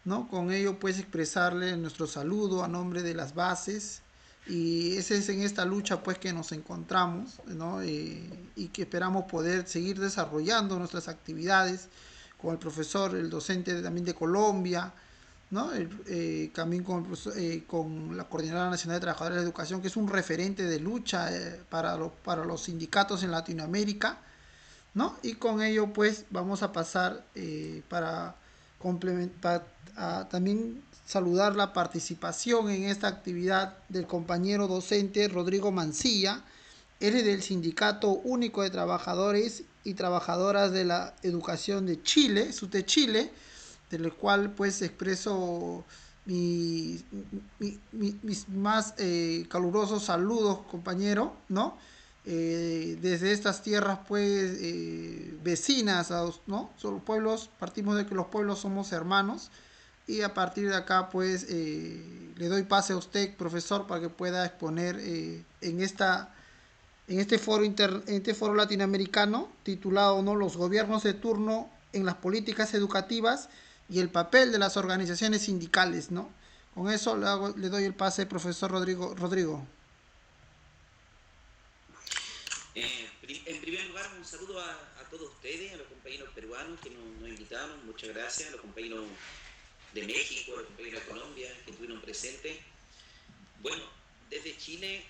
¿no? Con ello, pues, expresarle nuestro saludo a nombre de las bases, y ese es en esta lucha, pues, que nos encontramos, ¿no? Y que esperamos poder seguir desarrollando nuestras actividades con el profesor, el docente también de Colombia, ¿no? También con la Coordinadora Nacional de Trabajadores de la Educación, que es un referente de lucha para los sindicatos en Latinoamérica, ¿no? Y con ello, pues, vamos a pasar para complementar, también saludar la participación en esta actividad del compañero docente Rodrigo Mancilla. Él es del Sindicato Único de Trabajadores y Trabajadoras de la Educación de Chile, SUTE Chile, del cual, pues, expreso mis más calurosos saludos, compañero, ¿no? Desde estas tierras, pues, vecinas, ¿no? Son los pueblos, partimos de que los pueblos somos hermanos, y a partir de acá, pues, le doy pase a usted, profesor, para que pueda exponer en este foro latinoamericano titulado, ¿no? Los gobiernos de turno en las políticas educativas y el papel de las organizaciones sindicales, ¿no? Con eso le doy el pase, profesor Rodrigo. En primer lugar, un saludo a todos ustedes, a los compañeros peruanos que nos invitaron, muchas gracias, a los compañeros de México, a los compañeros de Colombia que estuvieron presentes. Bueno, desde Chile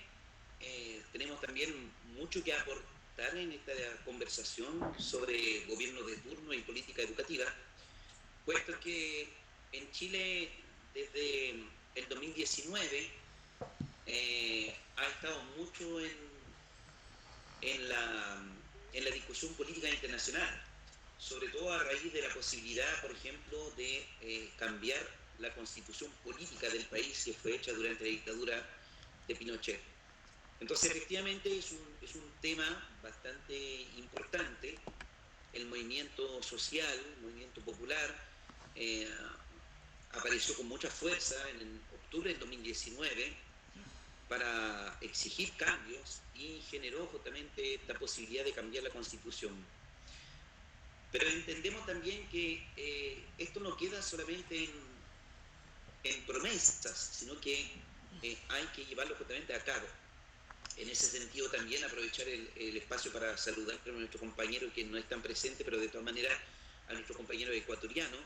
tenemos también mucho que aportar en esta conversación sobre gobierno de turno y política educativa, puesto que en Chile desde el 2019 ha estado mucho en la en la discusión política internacional, sobre todo a raíz de la posibilidad, por ejemplo, de cambiar la constitución política del país que fue hecha durante la dictadura de Pinochet. Entonces, efectivamente, es un tema bastante importante. El movimiento social, el movimiento popular, apareció con mucha fuerza en octubre del 2019 para exigir cambios y generó justamente esta posibilidad de cambiar la Constitución. Pero entendemos también que esto no queda solamente en promesas, sino que hay que llevarlo justamente a cabo. En ese sentido también aprovechar el espacio para saludar a nuestros compañeros que no están presentes, pero de todas maneras a nuestros compañeros ecuatorianos,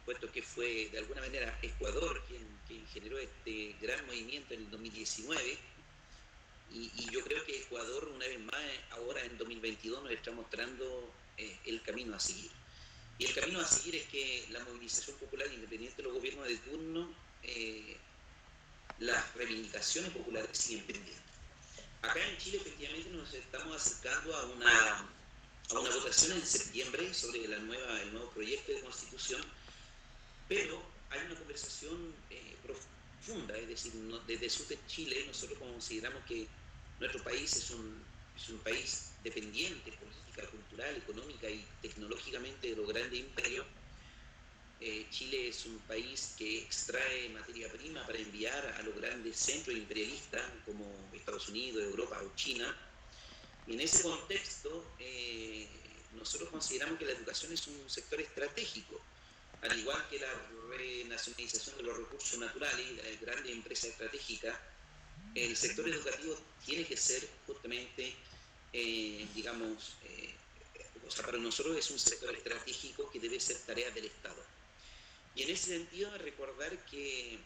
puesto que fue de alguna manera Ecuador quien generó este gran movimiento en el 2019, y yo creo que Ecuador una vez más ahora en 2022 nos está mostrando el camino a seguir. Y el camino a seguir es que la movilización popular, independiente de los gobiernos de turno, las reivindicaciones populares siguen pendientes. Acá en Chile efectivamente nos estamos acercando a una votación en septiembre sobre el nuevo proyecto de constitución, pero hay una conversación profunda, es decir, desde sur de Chile nosotros consideramos que nuestro país es un país dependiente política, cultural, económica y tecnológicamente de los grandes imperios. Chile es un país que extrae materia prima para enviar a los grandes centros imperialistas como Estados Unidos, Europa o China. Y en ese contexto, nosotros consideramos que la educación es un sector estratégico, al igual que la renacionalización de los recursos naturales y las grandes empresas estratégicas. El sector educativo tiene que ser justamente, para nosotros es un sector estratégico que debe ser tarea del Estado. Y en ese sentido, recordar que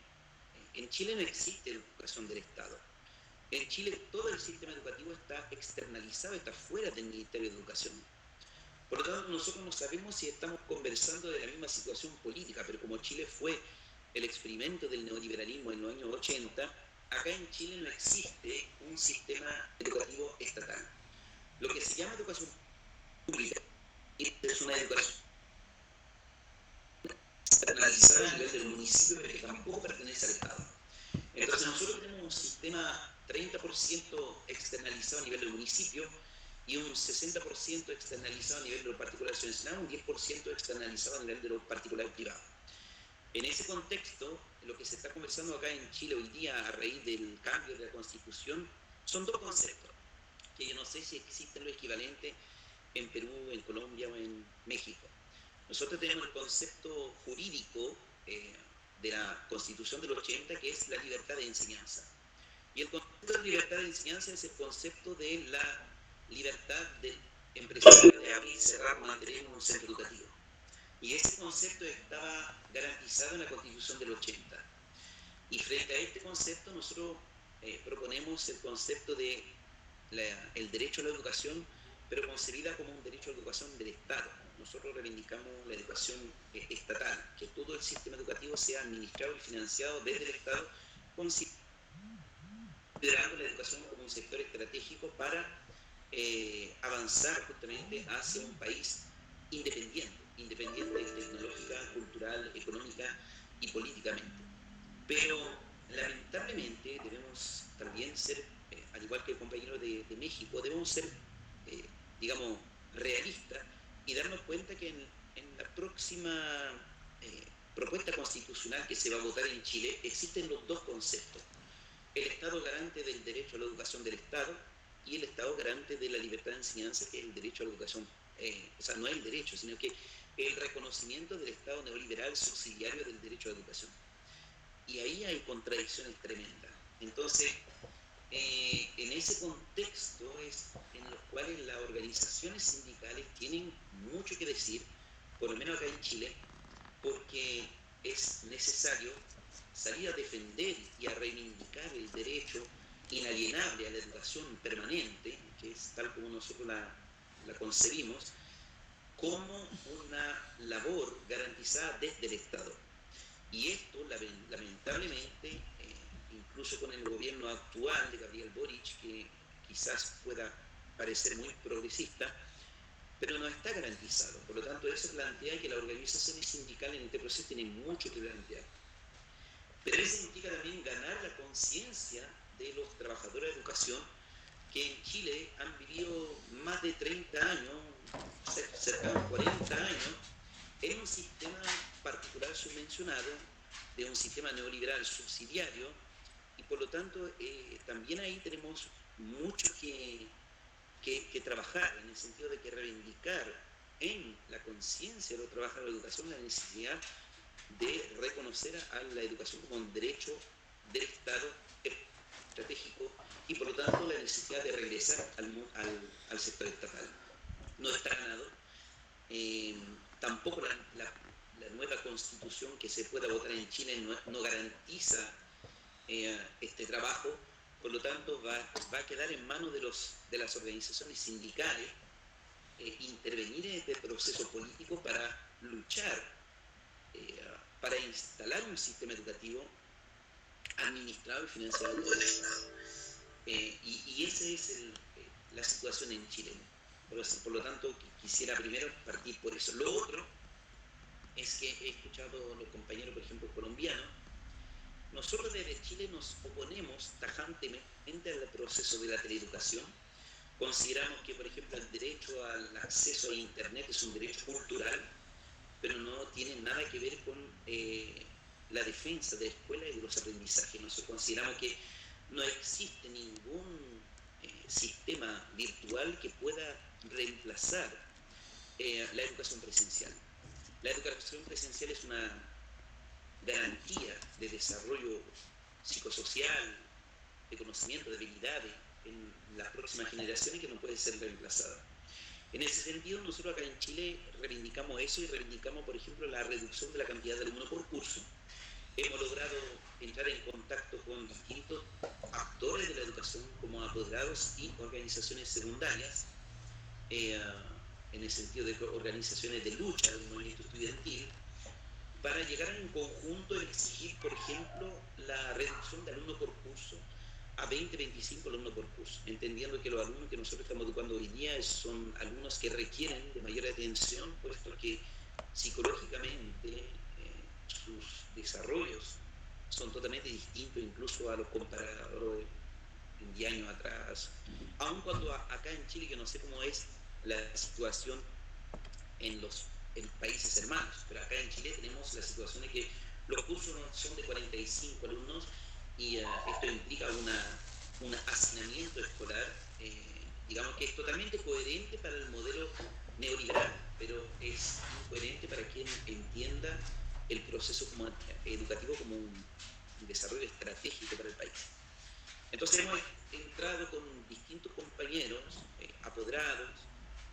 en Chile no existe educación del Estado. En Chile todo el sistema educativo está externalizado, está fuera del Ministerio de Educación. Por lo tanto, nosotros no sabemos si estamos conversando de la misma situación política, pero como Chile fue el experimento del neoliberalismo en los años 80, acá en Chile no existe un sistema educativo estatal. Lo que se llama educación pública es una educación externalizada a nivel del municipio, pero que tampoco pertenece al Estado. Entonces nosotros tenemos un sistema 30% externalizado a nivel del municipio y un 60% externalizado a nivel de lo particular subvencionado, un 10% externalizado a nivel de lo particular privado. En ese contexto, lo que se está conversando acá en Chile hoy día a raíz del cambio de la Constitución son dos conceptos, que yo no sé si existen los equivalentes en Perú, en Colombia o en México. Nosotros tenemos el concepto jurídico de la Constitución del 80, que es la libertad de enseñanza. Y el concepto de libertad de enseñanza es el concepto de la libertad del empresario de abrir, cerrar, mantener un centro educativo. Y ese concepto estaba garantizado en la Constitución del 80. Y frente a este concepto nosotros proponemos el concepto de el derecho a la educación, pero concebida como un derecho a la educación del Estado. Nosotros reivindicamos la educación estatal, que todo el sistema educativo sea administrado y financiado desde el Estado, considerando la educación como un sector estratégico para avanzar justamente hacia un país independiente tecnológica, cultural, económica y políticamente. Pero lamentablemente debemos también ser, al igual que el compañero de México, debemos ser, realistas y darnos cuenta que en la próxima propuesta constitucional que se va a votar en Chile existen los dos conceptos: el Estado garante del derecho a la educación del Estado y el Estado garante de la libertad de enseñanza, que es el derecho a la educación, no es el derecho, sino que el reconocimiento del Estado neoliberal subsidiario del derecho a la educación. Y ahí hay contradicciones tremendas. Entonces, en ese contexto es en los cuales las organizaciones sindicales tienen mucho que decir, por lo menos acá en Chile, porque es necesario salir a defender y a reivindicar el derecho inalienable a la educación permanente, que es tal como nosotros la concebimos, como una labor garantizada desde el Estado. Y esto, lamentablemente, incluso con el gobierno actual de Gabriel Boric, que quizás pueda parecer muy progresista, pero no está garantizado. Por lo tanto, eso plantea que las organizaciones sindicales en este proceso tienen mucho que plantear. Pero eso significa también ganar la conciencia de los trabajadores de educación que en Chile han vivido más de 30 años, cerca de 40 años, en un sistema particular subvencionado, de un sistema neoliberal subsidiario, y por lo tanto también ahí tenemos mucho que trabajar, en el sentido de que reivindicar en la conciencia de los trabajadores de educación la necesidad de reconocer a la educación como un derecho del Estado estratégico y por lo tanto la necesidad de regresar al sector estatal. No está ganado. Tampoco la nueva constitución que se pueda votar en Chile no garantiza este trabajo. Por lo tanto, va a quedar en manos de las organizaciones sindicales intervenir en este proceso político para luchar, para instalar un sistema educativo administrado y financiado por el Estado. Y esa es la situación en Chile. Por lo tanto, quisiera primero partir por eso. Lo otro es que he escuchado a los compañeros, por ejemplo, colombianos. Nosotros desde Chile nos oponemos tajantemente al proceso de la teleeducación. Consideramos que, por ejemplo, el derecho al acceso a Internet es un derecho cultural, pero no tiene nada que ver con la defensa de la escuela y de los aprendizajes. Nosotros consideramos que no existe ningún sistema virtual que pueda reemplazar la educación presencial. La educación presencial es una garantía de desarrollo psicosocial, de conocimiento, de habilidades en las próximas generaciones que no puede ser reemplazada. En ese sentido, nosotros acá en Chile reivindicamos eso y reivindicamos, por ejemplo, la reducción de la cantidad de alumnos por curso. Hemos logrado entrar en contacto con distintos actores de la educación como apoderados y organizaciones secundarias, en el sentido de organizaciones de lucha del movimiento estudiantil, para llegar en conjunto a exigir, por ejemplo, la reducción de alumnos por curso a 20-25 alumnos por curso, entendiendo que los alumnos que nosotros estamos educando hoy día son alumnos que requieren de mayor atención, puesto que psicológicamente sus desarrollos son totalmente distintos incluso a los comparados en 10 años atrás, aun cuando acá en Chile, que no sé cómo es la situación en países hermanos, pero acá en Chile tenemos la situación de que los cursos son de 45 alumnos y esto implica un hacinamiento escolar, digamos que es totalmente coherente para el modelo neoliberal, pero es incoherente para quien entienda el proceso educativo como un desarrollo estratégico para el país. Entonces hemos entrado con distintos compañeros, apoderados,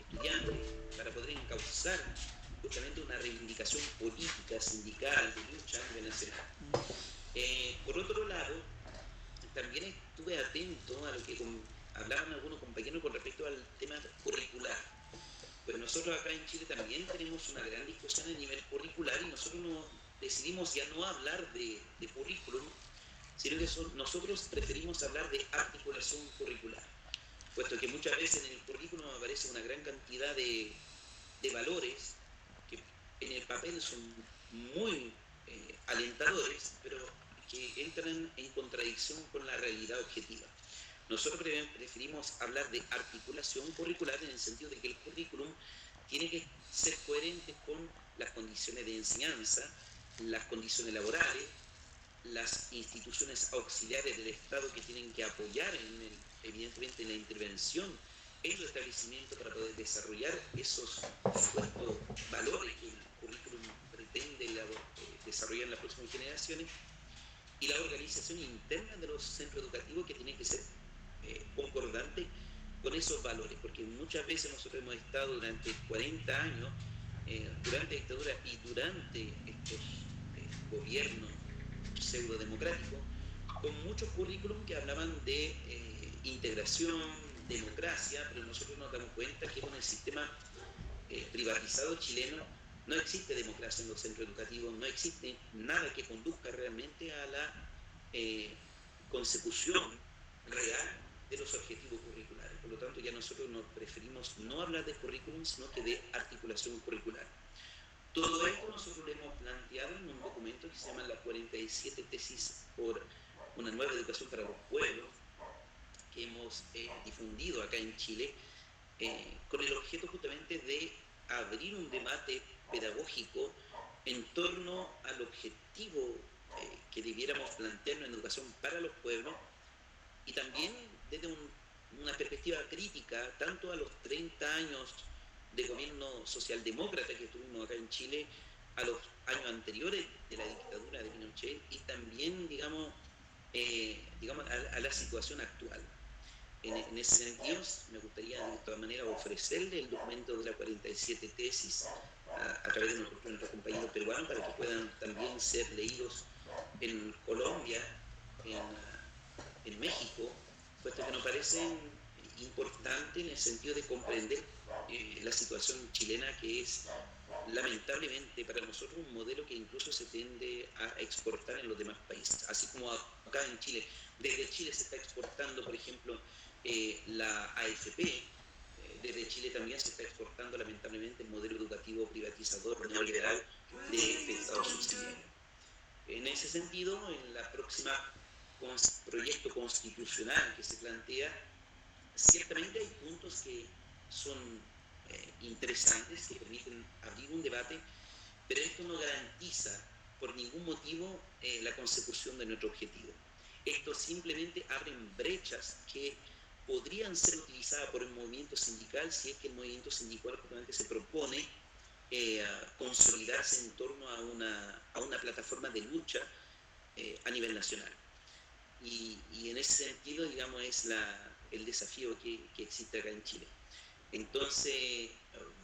estudiantes, para poder encauzar justamente una reivindicación política, sindical, de lucha a nivel nacional. Por otro lado, también estuve atento a lo que hablaban algunos compañeros con respecto al tema curricular. Pues nosotros acá en Chile también tenemos una gran discusión a nivel curricular y nosotros decidimos ya no hablar de currículum, sino que nosotros preferimos hablar de articulación curricular, puesto que muchas veces en el currículum aparece una gran cantidad de valores que en el papel son muy alentadores, pero que entran en contradicción con la realidad objetiva. Nosotros preferimos hablar de articulación curricular en el sentido de que el currículum tiene que ser coherente con las condiciones de enseñanza, las condiciones laborales, las instituciones auxiliares del Estado que tienen que apoyar evidentemente en la intervención en el establecimiento para poder desarrollar esos supuestos valores que el currículum pretende desarrollar en las próximas generaciones, y la organización interna de los centros educativos que tiene que ser concordante con esos valores, porque muchas veces nosotros hemos estado durante 40 años, durante la dictadura y durante estos gobiernos pseudo-democráticos, con muchos currículum que hablaban de integración, democracia, pero nosotros nos damos cuenta que con el sistema privatizado chileno no existe democracia en los centros educativos, no existe nada que conduzca realmente a la consecución real de los objetivos curriculares. por lo tanto ya nosotros nos preferimos no hablar de currículum, sino que de articulación curricular. Todo esto nosotros lo hemos planteado en un documento que se llama la 47 tesis por una nueva educación para los pueblos, que hemos difundido acá en Chile, con el objeto justamente de abrir un debate pedagógico en torno al objetivo que debiéramos plantearnos en educación para los pueblos, y también desde una perspectiva crítica tanto a los 30 años de gobierno socialdemócrata que tuvimos acá en Chile, a los años anteriores de la dictadura de Pinochet, y también, digamos, a la situación actual. En ese sentido, me gustaría de todas maneras ofrecerle el documento de la 47 tesis a través de nuestros compañeros peruanos para que puedan también ser leídos en Colombia, en México, puesto que nos parecen importantes en el sentido de comprender la situación chilena, que es lamentablemente para nosotros un modelo que incluso se tiende a exportar en los demás países, así como acá en Chile. Desde Chile se está exportando, por ejemplo, la AFP, desde Chile también se está exportando lamentablemente el modelo educativo privatizador neoliberal de Estados Unidos. En ese sentido, en la próxima proyecto constitucional que se plantea, ciertamente hay puntos que son interesantes, que permiten abrir un debate, pero esto no garantiza por ningún motivo la consecución de nuestro objetivo. Esto simplemente abre brechas que podrían ser utilizadas por el movimiento sindical si es que el movimiento sindical justamente se propone consolidarse en torno a una plataforma de lucha a nivel nacional. Y en ese sentido, digamos, es el desafío que existe acá en Chile. Entonces,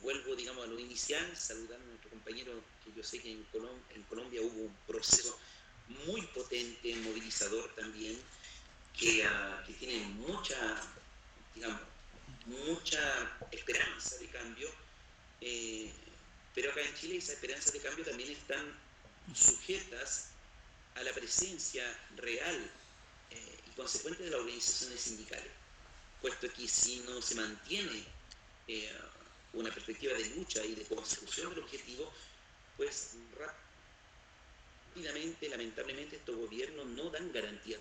vuelvo, digamos, a lo inicial, saludando a nuestro compañero, que yo sé que en Colombia hubo un proceso muy potente, movilizador también, que tiene mucha esperanza de cambio, pero acá en Chile esas esperanzas de cambio también están sujetas a la presencia real y consecuente de las organizaciones sindicales, puesto que si no se mantiene una perspectiva de lucha y de consecución del objetivo, pues rápidamente, lamentablemente, estos gobiernos no dan garantía.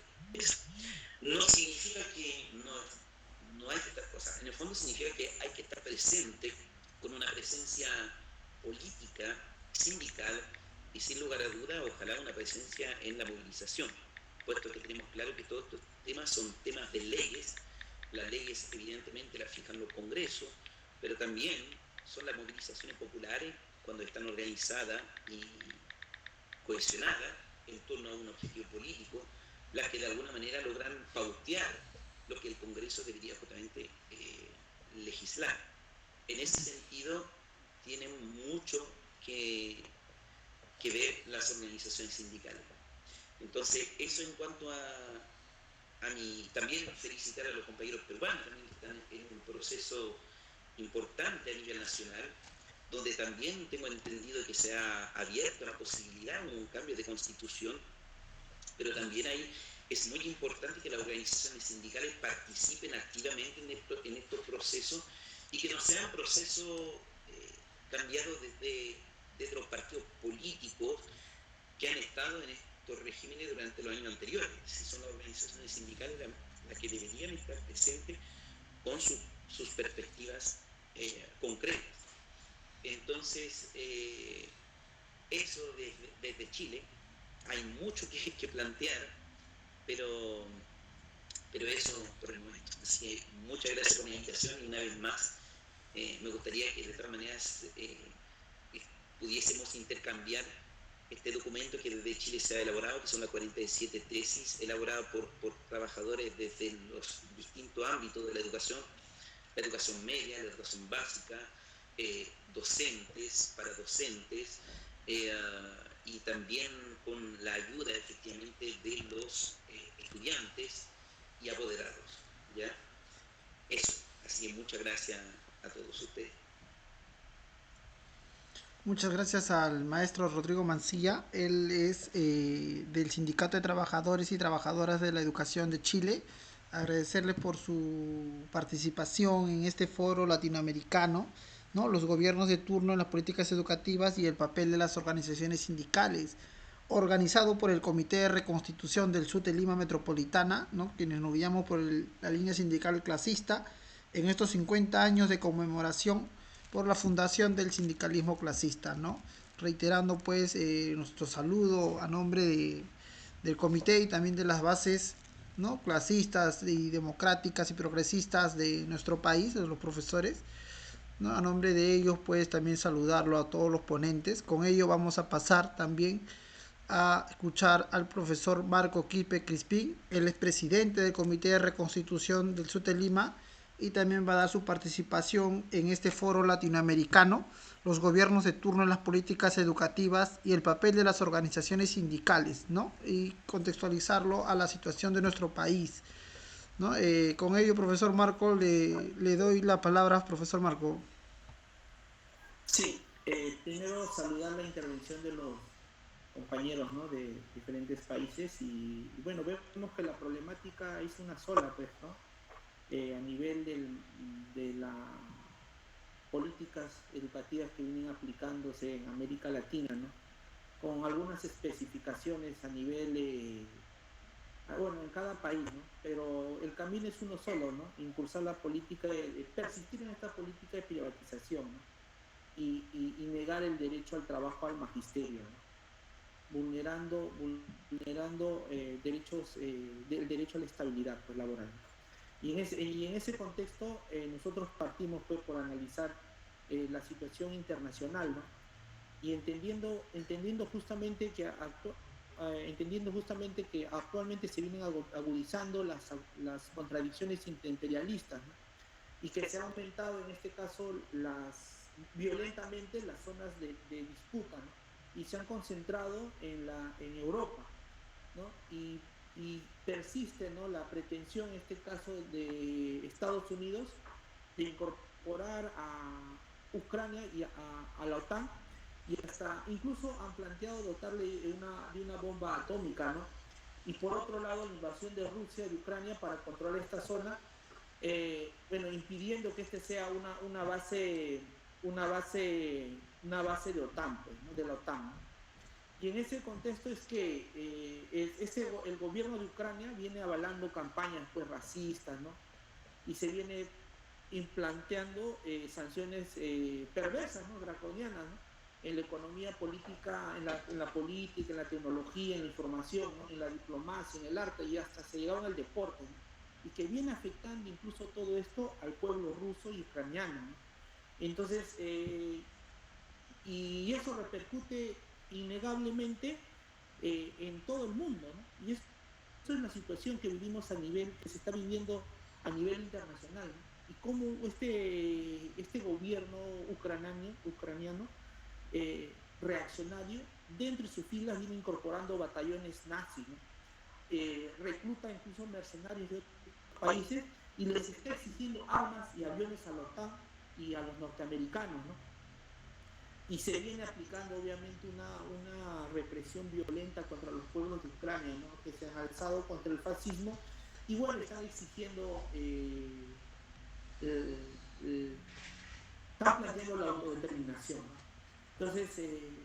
No significa que no hay que estar cosas, en el fondo significa que hay que estar presente con una presencia política, sindical, y sin lugar a duda, ojalá una presencia en la movilización, puesto que tenemos claro que todos estos temas son temas de leyes. Las leyes evidentemente las fijan los congresos, pero también son las movilizaciones populares cuando están organizadas y cohesionadas en torno a un objetivo político, las que de alguna manera logran pautear lo que el Congreso debería justamente legislar. En ese sentido, tienen mucho que ver las organizaciones sindicales. Entonces, eso en cuanto a mí. También felicitar a los compañeros peruanos también que están en un proceso importante a nivel nacional, donde también tengo entendido que se ha abierto la posibilidad de un cambio de constitución, pero también es muy importante que las organizaciones sindicales participen activamente en estos procesos y que no sean procesos cambiados desde los partidos políticos que han estado en estos regímenes durante los años anteriores. Si son las organizaciones sindicales las que deberían estar presentes con sus perspectivas concretas. Entonces, eso desde Chile, hay mucho que plantear, pero eso por el momento. Así que muchas gracias por la invitación y una vez más me gustaría que de todas maneras pudiésemos intercambiar este documento que desde Chile se ha elaborado, que son las 47 tesis elaboradas por trabajadores desde los distintos ámbitos de la educación media, la educación básica, docentes, para docentes, y también con la ayuda efectivamente de los estudiantes y apoderados, ¿ya? Eso, así que muchas gracias a todos ustedes. Muchas gracias al maestro Rodrigo Mancilla. Él es del Sindicato de Trabajadores y Trabajadoras de la Educación de Chile. agradecerles por su participación en este foro latinoamericano, ¿no? Los gobiernos de turno en las políticas educativas y el papel de las organizaciones sindicales, organizado por el Comité de Reconstitución del Sur de Lima Metropolitana, ¿no? Quienes nos guiamos por la línea sindical clasista, en estos 50 años de conmemoración por la fundación del sindicalismo clasista, ¿no? Reiterando pues nuestro saludo a nombre del comité y también de las bases, ¿no? Clasistas y democráticas y progresistas de nuestro país, de los profesores, ¿no? A nombre de ellos pues también saludarlo a todos los ponentes. Con ello vamos a pasar también a escuchar al profesor Marco Quispe Crispín. Él es presidente del Comité de Reconstitución del Sur de Lima y también va a dar su participación en este foro latinoamericano, los gobiernos de turno en las políticas educativas y el papel de las organizaciones sindicales, ¿no? Y contextualizarlo a la situación de nuestro país, ¿no? Con ello, profesor Marco, le doy la palabra, profesor Marco. Sí, primero saludar la intervención de los compañeros, ¿no? De diferentes países y bueno, vemos que la problemática es una sola, pues, ¿no? A nivel de las políticas educativas que vienen aplicándose en América Latina, ¿no? Con algunas especificaciones a nivel, bueno, en cada país, ¿no? Pero el camino es uno solo, ¿no? Impulsar la política, persistir en esta política de privatización, ¿no? Y negar el derecho al trabajo al magisterio, ¿no? vulnerando derechos, el derecho a la estabilidad, pues, laboral. Y en ese contexto nosotros partimos, pues, por analizar la situación internacional, ¿no? Y entendiendo justamente que actualmente se vienen agudizando las contradicciones imperialistas, ¿no? Y que se ha aumentado en este caso violentamente las zonas de disputa, ¿no? Y se han concentrado en Europa, ¿no? Y persiste, ¿no? La pretensión en este caso de Estados Unidos de incorporar a Ucrania y a la OTAN, y hasta incluso han planteado dotarle de una bomba atómica, ¿no? Y por otro lado la invasión de Rusia de Ucrania para controlar esta zona, bueno, impidiendo que este sea una base de OTAN, pues, ¿no? De la OTAN, ¿no? Y en ese contexto es que el gobierno de Ucrania viene avalando campañas, pues, racistas, ¿no? Y se viene implanteando sanciones perversas, ¿no? Draconianas, ¿no? En la economía política, en la política, en la tecnología, en la información, ¿no? En la diplomacia, en el arte, y hasta se llegaron al deporte, ¿no? Y que viene afectando incluso todo esto al pueblo ruso y ucraniano, ¿no? Entonces, y eso repercute innegablemente en todo el mundo, ¿no? Y eso es la situación que vivimos que se está viviendo a nivel internacional, ¿no? Y cómo este gobierno ucraniano reaccionario, dentro de sus filas viene incorporando batallones nazis, ¿no? Recluta incluso mercenarios de otros países y les está exigiendo armas y aviones a la OTAN y a los norteamericanos, ¿no? Y se viene aplicando obviamente una represión violenta contra los pueblos de Ucrania, ¿no? Que se han alzado contra el fascismo y bueno, están exigiendo, están planteando la autodeterminación, ¿no? Entonces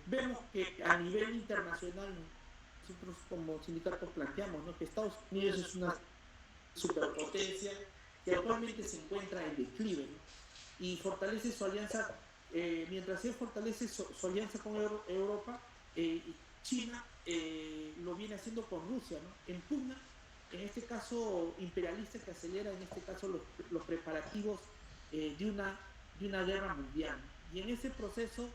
vemos que a nivel internacional nosotros como sindicatos planteamos, ¿no? Que Estados Unidos es una superpotencia que actualmente se encuentra en declive, ¿no? Y fortalece su alianza, mientras él fortalece su alianza con Europa, China lo viene haciendo con Rusia, ¿no? En pugna, en este caso imperialista, que acelera en este caso los preparativos de una guerra mundial, ¿no? Y en ese proceso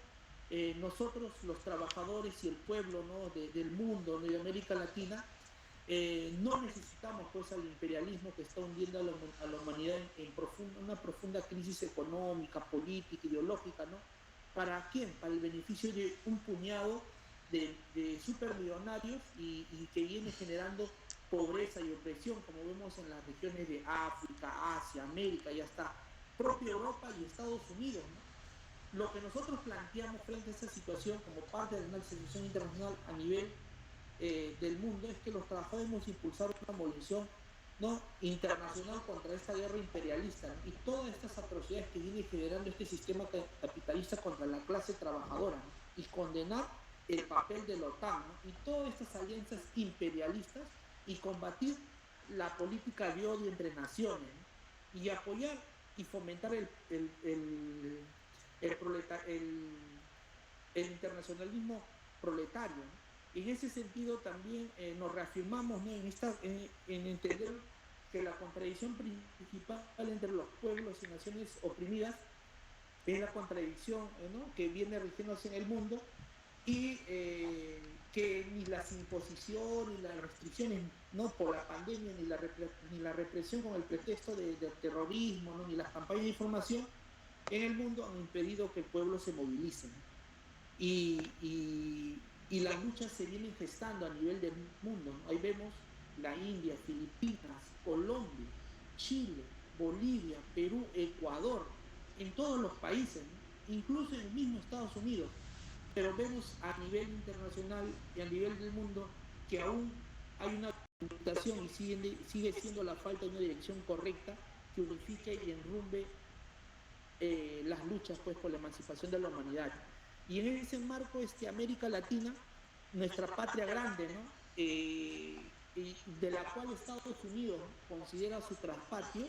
nosotros los trabajadores y el pueblo, ¿no? del mundo, ¿no? De América Latina, no necesitamos, pues, al imperialismo que está hundiendo a la humanidad en una profunda crisis económica, política, ideológica, ¿no? ¿Para quién? Para el beneficio de un puñado de supermillonarios y que viene generando pobreza y opresión, como vemos en las regiones de África, Asia, América y hasta propia Europa y Estados Unidos, ¿no? Lo que nosotros planteamos frente a esa situación como parte de una situación internacional a nivel del mundo es que los trabajadores hemos impulsado una movilización ¿no?, internacional contra esta guerra imperialista, ¿no?, y todas estas atrocidades que viene generando este sistema capitalista contra la clase trabajadora, ¿no?, y condenar el papel de la OTAN, ¿no?, y todas estas alianzas imperialistas, y combatir la política de odio entre naciones, ¿no?, y apoyar y fomentar el internacionalismo proletario, ¿no? En ese sentido también nos reafirmamos, ¿no?, en entender que la contradicción principal entre los pueblos y naciones oprimidas es la contradicción, ¿no?, que viene rigiéndose en el mundo, y que ni las imposiciones, ni las restricciones, ¿no?, por la pandemia, ni la represión con el pretexto del terrorismo, ¿no?, ni las campañas de información en el mundo han impedido que el pueblo se movilice, ¿no? Y las luchas se vienen gestando a nivel del mundo, ¿no? Ahí vemos la India, Filipinas, Colombia, Chile, Bolivia, Perú, Ecuador, en todos los países, ¿no?, incluso en el mismo Estados Unidos. Pero vemos a nivel internacional y a nivel del mundo que aún hay una limitación y sigue siendo la falta de una dirección correcta que unifique y enrumbe las luchas, pues, por la emancipación de la humanidad. Y en ese marco, América Latina, nuestra patria grande, ¿no?, de la cual Estados Unidos considera su traspatio,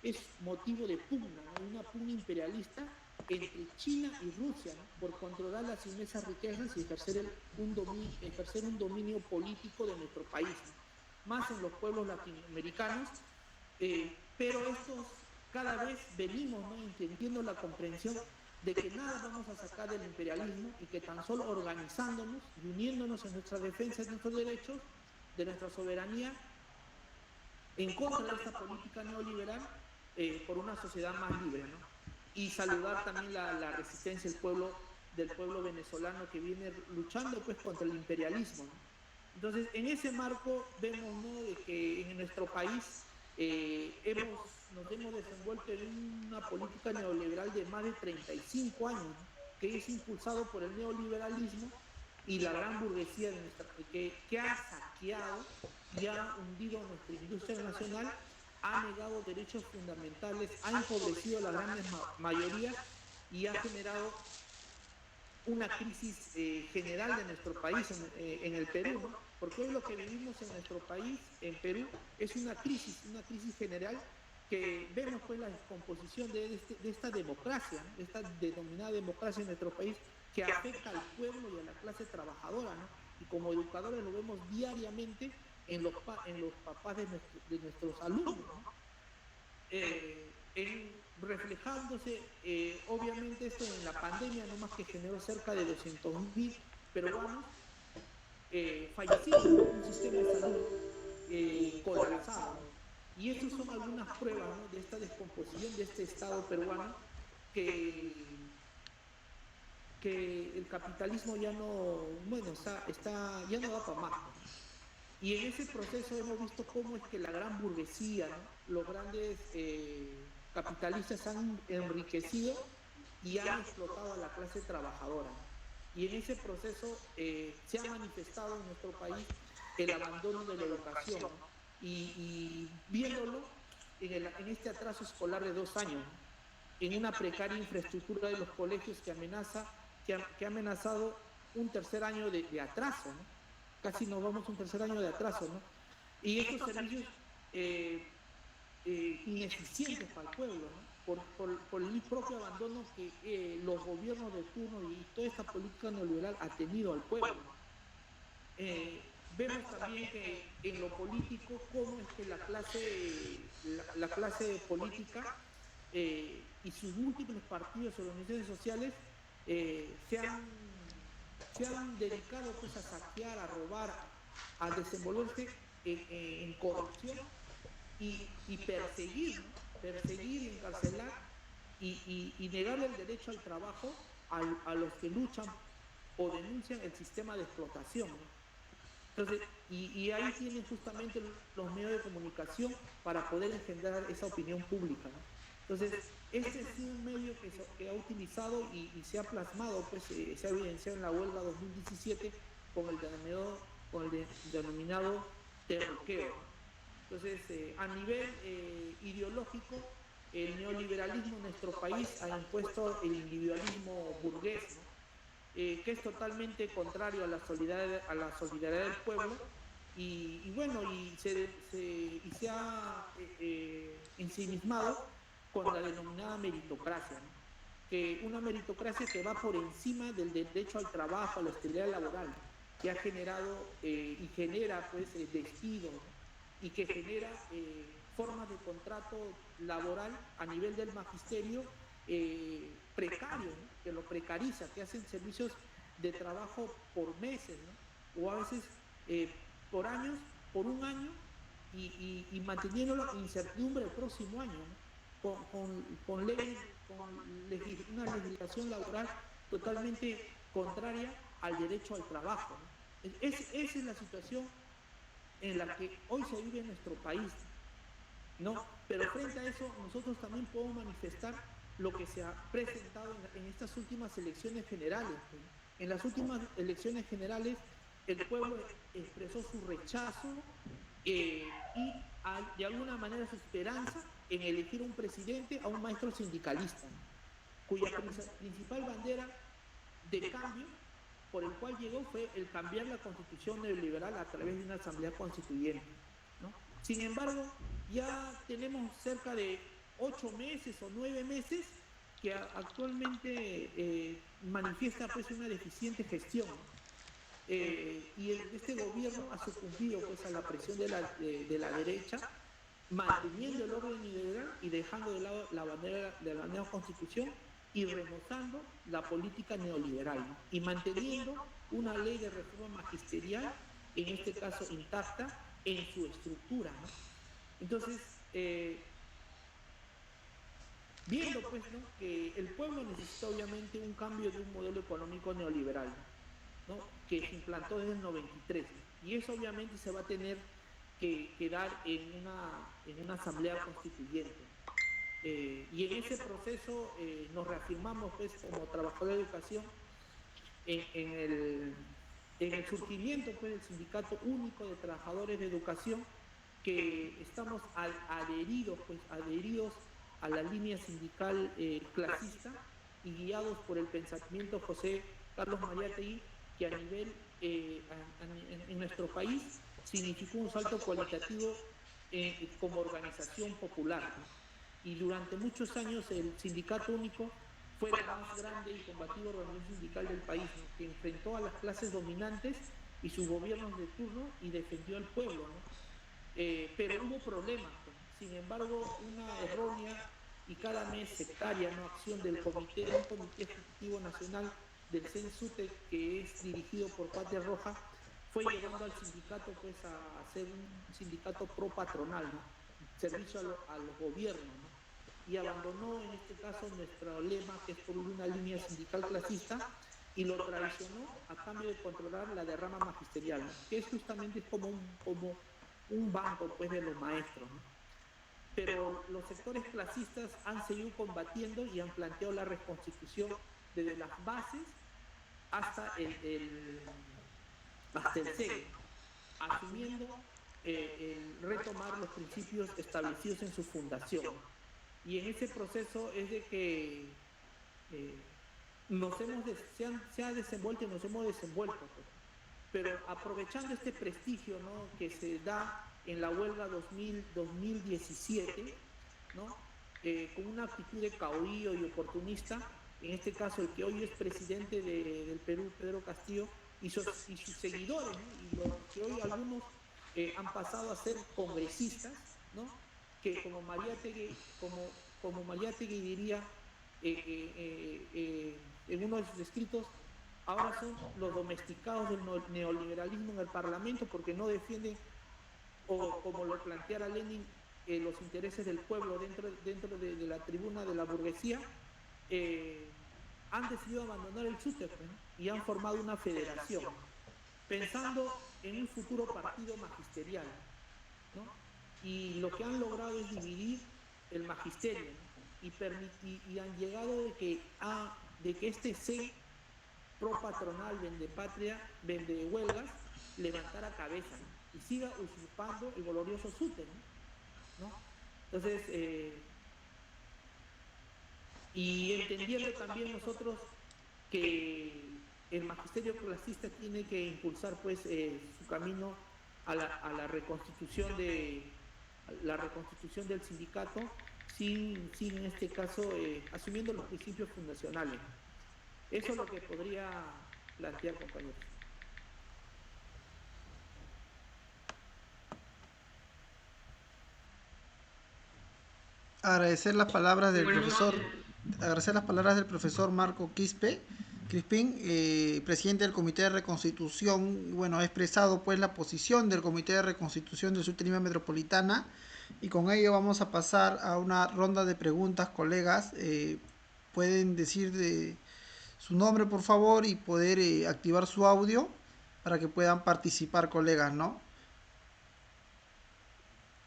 es motivo de pugna, ¿no?, una pugna imperialista entre China y Rusia, ¿no?, por controlar las inmensas riquezas y ejercer un dominio político de nuestro país, ¿no?, más en los pueblos latinoamericanos, pero estos cada vez venimos, ¿no?, entendiendo la comprensión de que nada vamos a sacar del imperialismo y que tan solo organizándonos y uniéndonos en nuestra defensa de nuestros derechos, de nuestra soberanía, en contra de esta política neoliberal, por una sociedad más libre, ¿no? Y saludar también la resistencia del pueblo venezolano que viene luchando, pues, contra el imperialismo, ¿no? Entonces, en ese marco vemos, ¿no?, de que en nuestro país nos hemos desenvuelto en una política neoliberal de más de 35 años, ¿no?, que es impulsado por el neoliberalismo y la gran burguesía que ha saqueado y ha hundido nuestra industria nacional, ha negado derechos fundamentales, ha empobrecido a las grandes mayorías y ha generado una crisis general de nuestro país en el Perú, ¿no? Porque hoy lo que vivimos en nuestro país, en Perú, es una crisis general, que vemos, pues, la descomposición de esta democracia, ¿no?, de esta denominada democracia en nuestro país, que afecta al pueblo y a la clase trabajadora, ¿no? Y como educadores lo vemos diariamente en los papás de nuestros alumnos, ¿no? Reflejándose, obviamente, esto en la pandemia, no más, que generó cerca de 200.000 peruanos fallecidos en un sistema de salud colapsado, ¿no? Y estas son algunas pruebas, ¿no?, de esta descomposición de este Estado peruano, que el capitalismo ya no, bueno, ya no da para más, ¿no? Y en ese proceso hemos visto cómo es que la gran burguesía, ¿no?, los grandes capitalistas han enriquecido y han explotado a la clase trabajadora, ¿no? Y en ese proceso se ha manifestado en nuestro país el abandono de la educación, ¿no? Y viéndolo en este atraso escolar de 2 años, ¿no?, en una precaria infraestructura de los colegios que ha amenazado un tercer año de atraso, ¿no? Casi nos vamos a un tercer año de atraso, ¿no? Y estos servicios ineficientes para el pueblo, ¿no?, por el propio abandono que los gobiernos de turno y toda esta política neoliberal ha tenido al pueblo, ¿no? Vemos también que en lo político, cómo es que la clase política y sus múltiples partidos y organizaciones sociales se han dedicado, pues, a saquear, a robar, a desenvolverse en corrupción y perseguir, ¿no?, y encarcelar y negarle el derecho al trabajo a los que luchan o denuncian el sistema de explotación, ¿no? Entonces, y ahí tienen justamente los medios de comunicación para poder engendrar esa opinión pública, ¿no? Entonces, este es un medio que ha utilizado y se ha plasmado, pues, se ha evidenciado en la huelga 2017 con el denominado terruqueo. Entonces, a nivel ideológico, el neoliberalismo en nuestro país ha impuesto el individualismo burgués, ¿no? Que es totalmente contrario a la solidaridad del pueblo, y bueno, y se ha ensimismado con la denominada meritocracia, ¿no? Que una meritocracia que va por encima del derecho al trabajo, a la estabilidad laboral, que ha generado y genera pues despido, ¿no? Y que genera formas de contrato laboral a nivel del magisterio precario, ¿no? Que lo precariza, que hacen servicios de trabajo por meses, ¿no? O a veces por años, por un año, y manteniendo la incertidumbre el próximo año, ¿no? Con leyes, una legislación laboral totalmente contraria al derecho al trabajo, ¿no? Esa es la situación en la que hoy se vive en nuestro país, ¿no? Pero frente a eso, nosotros también podemos manifestar lo que se ha presentado en estas últimas elecciones generales, ¿no? En las últimas elecciones generales, el pueblo expresó su rechazo y de alguna manera su esperanza en elegir un presidente, a un maestro sindicalista, ¿no? Cuya principal bandera de cambio por el cual llegó fue el cambiar la constitución neoliberal a través de una asamblea constituyente, ¿no? Sin embargo, ya tenemos cerca de 8 meses o 9 meses que actualmente manifiesta pues una deficiente gestión, ¿no? Y este gobierno ha sucumbido pues a la presión de la derecha, manteniendo el orden liberal y dejando de lado la bandera de la nueva constitución y remozando la política neoliberal, ¿no? Y manteniendo una ley de reforma magisterial, en este caso intacta, en su estructura, ¿no? Entonces, viendo pues, ¿no?, que el pueblo necesita obviamente un cambio de un modelo económico neoliberal, ¿no?, que se implantó desde el 93, ¿no? Y eso obviamente se va a tener que dar en una asamblea constituyente. Y en ese proceso nos reafirmamos pues, como trabajadores de educación en el surgimiento pues, del Sindicato Único de Trabajadores de Educación, que estamos adheridos a la línea sindical clasista y guiados por el pensamiento José Carlos Mariátegui, que a nivel en nuestro país significó un salto cualitativo como organización popular, ¿no? Y durante muchos años el Sindicato Único fue la más grande y combativa organización sindical del país, ¿no?, que enfrentó a las clases dominantes y sus gobiernos de turno y defendió al pueblo, ¿no? Pero hubo problemas, ¿no? Sin embargo, una errónea y cada mes sectaria, ¿no?, acción del un comité ejecutivo nacional del CENSUTE, que es dirigido por Patria Roja, fue llevando al sindicato pues a ser un sindicato pro patronal, ¿no?, servicio a los gobiernos, ¿no? Y abandonó en este caso nuestro lema, que es por una línea sindical clasista, y lo traicionó a cambio de controlar la derrama magisterial, ¿no?, que es justamente como un banco pues de los maestros, ¿no? Pero los sectores clasistas han seguido combatiendo y han planteado la reconstitución desde las bases hasta el CEN, asumiendo el retomar los principios establecidos en su fundación. Y en ese proceso es de que se ha desenvuelto y nos hemos desenvuelto, pues. Pero aprovechando este prestigio, ¿no?, que se da en la huelga 2017, ¿no?, con una actitud de caudillo y oportunista, en este caso el que hoy es presidente del Perú, Pedro Castillo, y sus seguidores, ¿no?, y los que hoy algunos han pasado a ser congresistas, ¿no?, que como Mariátegui diría en uno de sus escritos, ahora son los domesticados del neoliberalismo en el Parlamento, porque no defienden, o como lo planteara Lenin, los intereses del pueblo dentro de la tribuna de la burguesía. Han decidido abandonar el SUTEP, ¿no?, y han formado una federación, pensando en un futuro partido magisterial, ¿no? Y lo que han logrado es dividir el magisterio, ¿no?, y han llegado de que este CEN pro patronal, vende patria, vende huelgas, levantara cabeza, ¿no?, y siga usurpando el glorioso SUTE, ¿no? Entonces, y entendiendo también nosotros que el magisterio clasista tiene que impulsar pues su camino a la reconstitución del sindicato sin en este caso asumiendo los principios fundacionales. Eso es lo que podría plantear, compañeros. Agradecer las palabras del profesor Marco Crispín, presidente del Comité de Reconstitución. Bueno, ha expresado pues la posición del Comité de Reconstitución del Sur de Lima Metropolitana, y con ello vamos a pasar a una ronda de preguntas. Colegas, pueden decir su nombre, por favor, y poder activar su audio para que puedan participar, colegas, ¿no?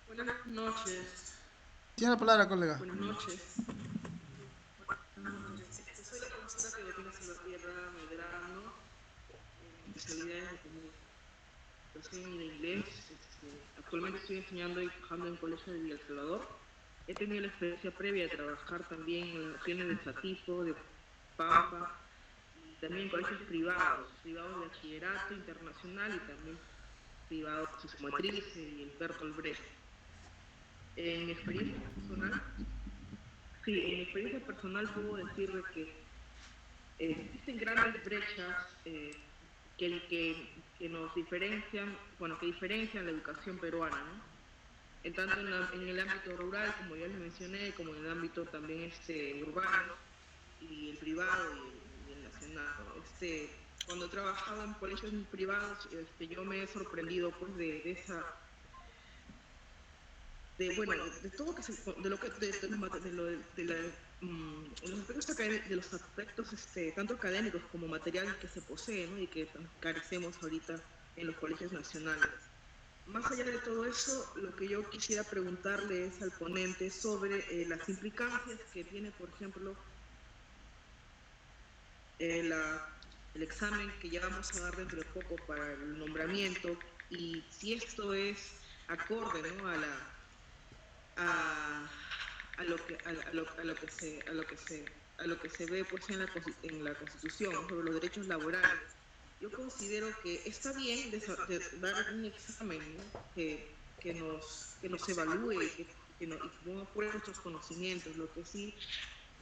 Buenas noches. Tiene la palabra, colega. Buenas noches. Soy la profesora Teotina Salvatierra Medrano, en especialidades de comunicación y de inglés. Actualmente estoy enseñando y trabajando en el Colegio de Villa El Salvador. He tenido la experiencia previa de trabajar también en las regiones de Satipo, de Pampa, y también en colegios privados de bachillerato internacional y también privados de su matriz y el Bertolt Brecht. En mi experiencia personal puedo decir que existen grandes brechas que nos diferencian, que diferencian la educación peruana, ¿no? Tanto en el ámbito rural, como ya les mencioné, como en el ámbito también urbano y el privado y el nacional, ¿no? Cuando he trabajado en colegios privados, yo me he sorprendido pues de esa de los aspectos tanto académicos como materiales que se poseen, ¿no? Y que carecemos ahorita en los colegios nacionales. Más allá de todo eso, lo que yo quisiera preguntarle es al ponente sobre las implicancias que tiene, por ejemplo, el examen que ya vamos a dar dentro de poco para el nombramiento, y si esto es acorde, ¿no? a lo que se ve pues en la Constitución sobre los derechos laborales. Yo considero que está bien de dar un examen, ¿no? que nos evalúe y que nos ponga a prueba nuestros conocimientos. Lo que sí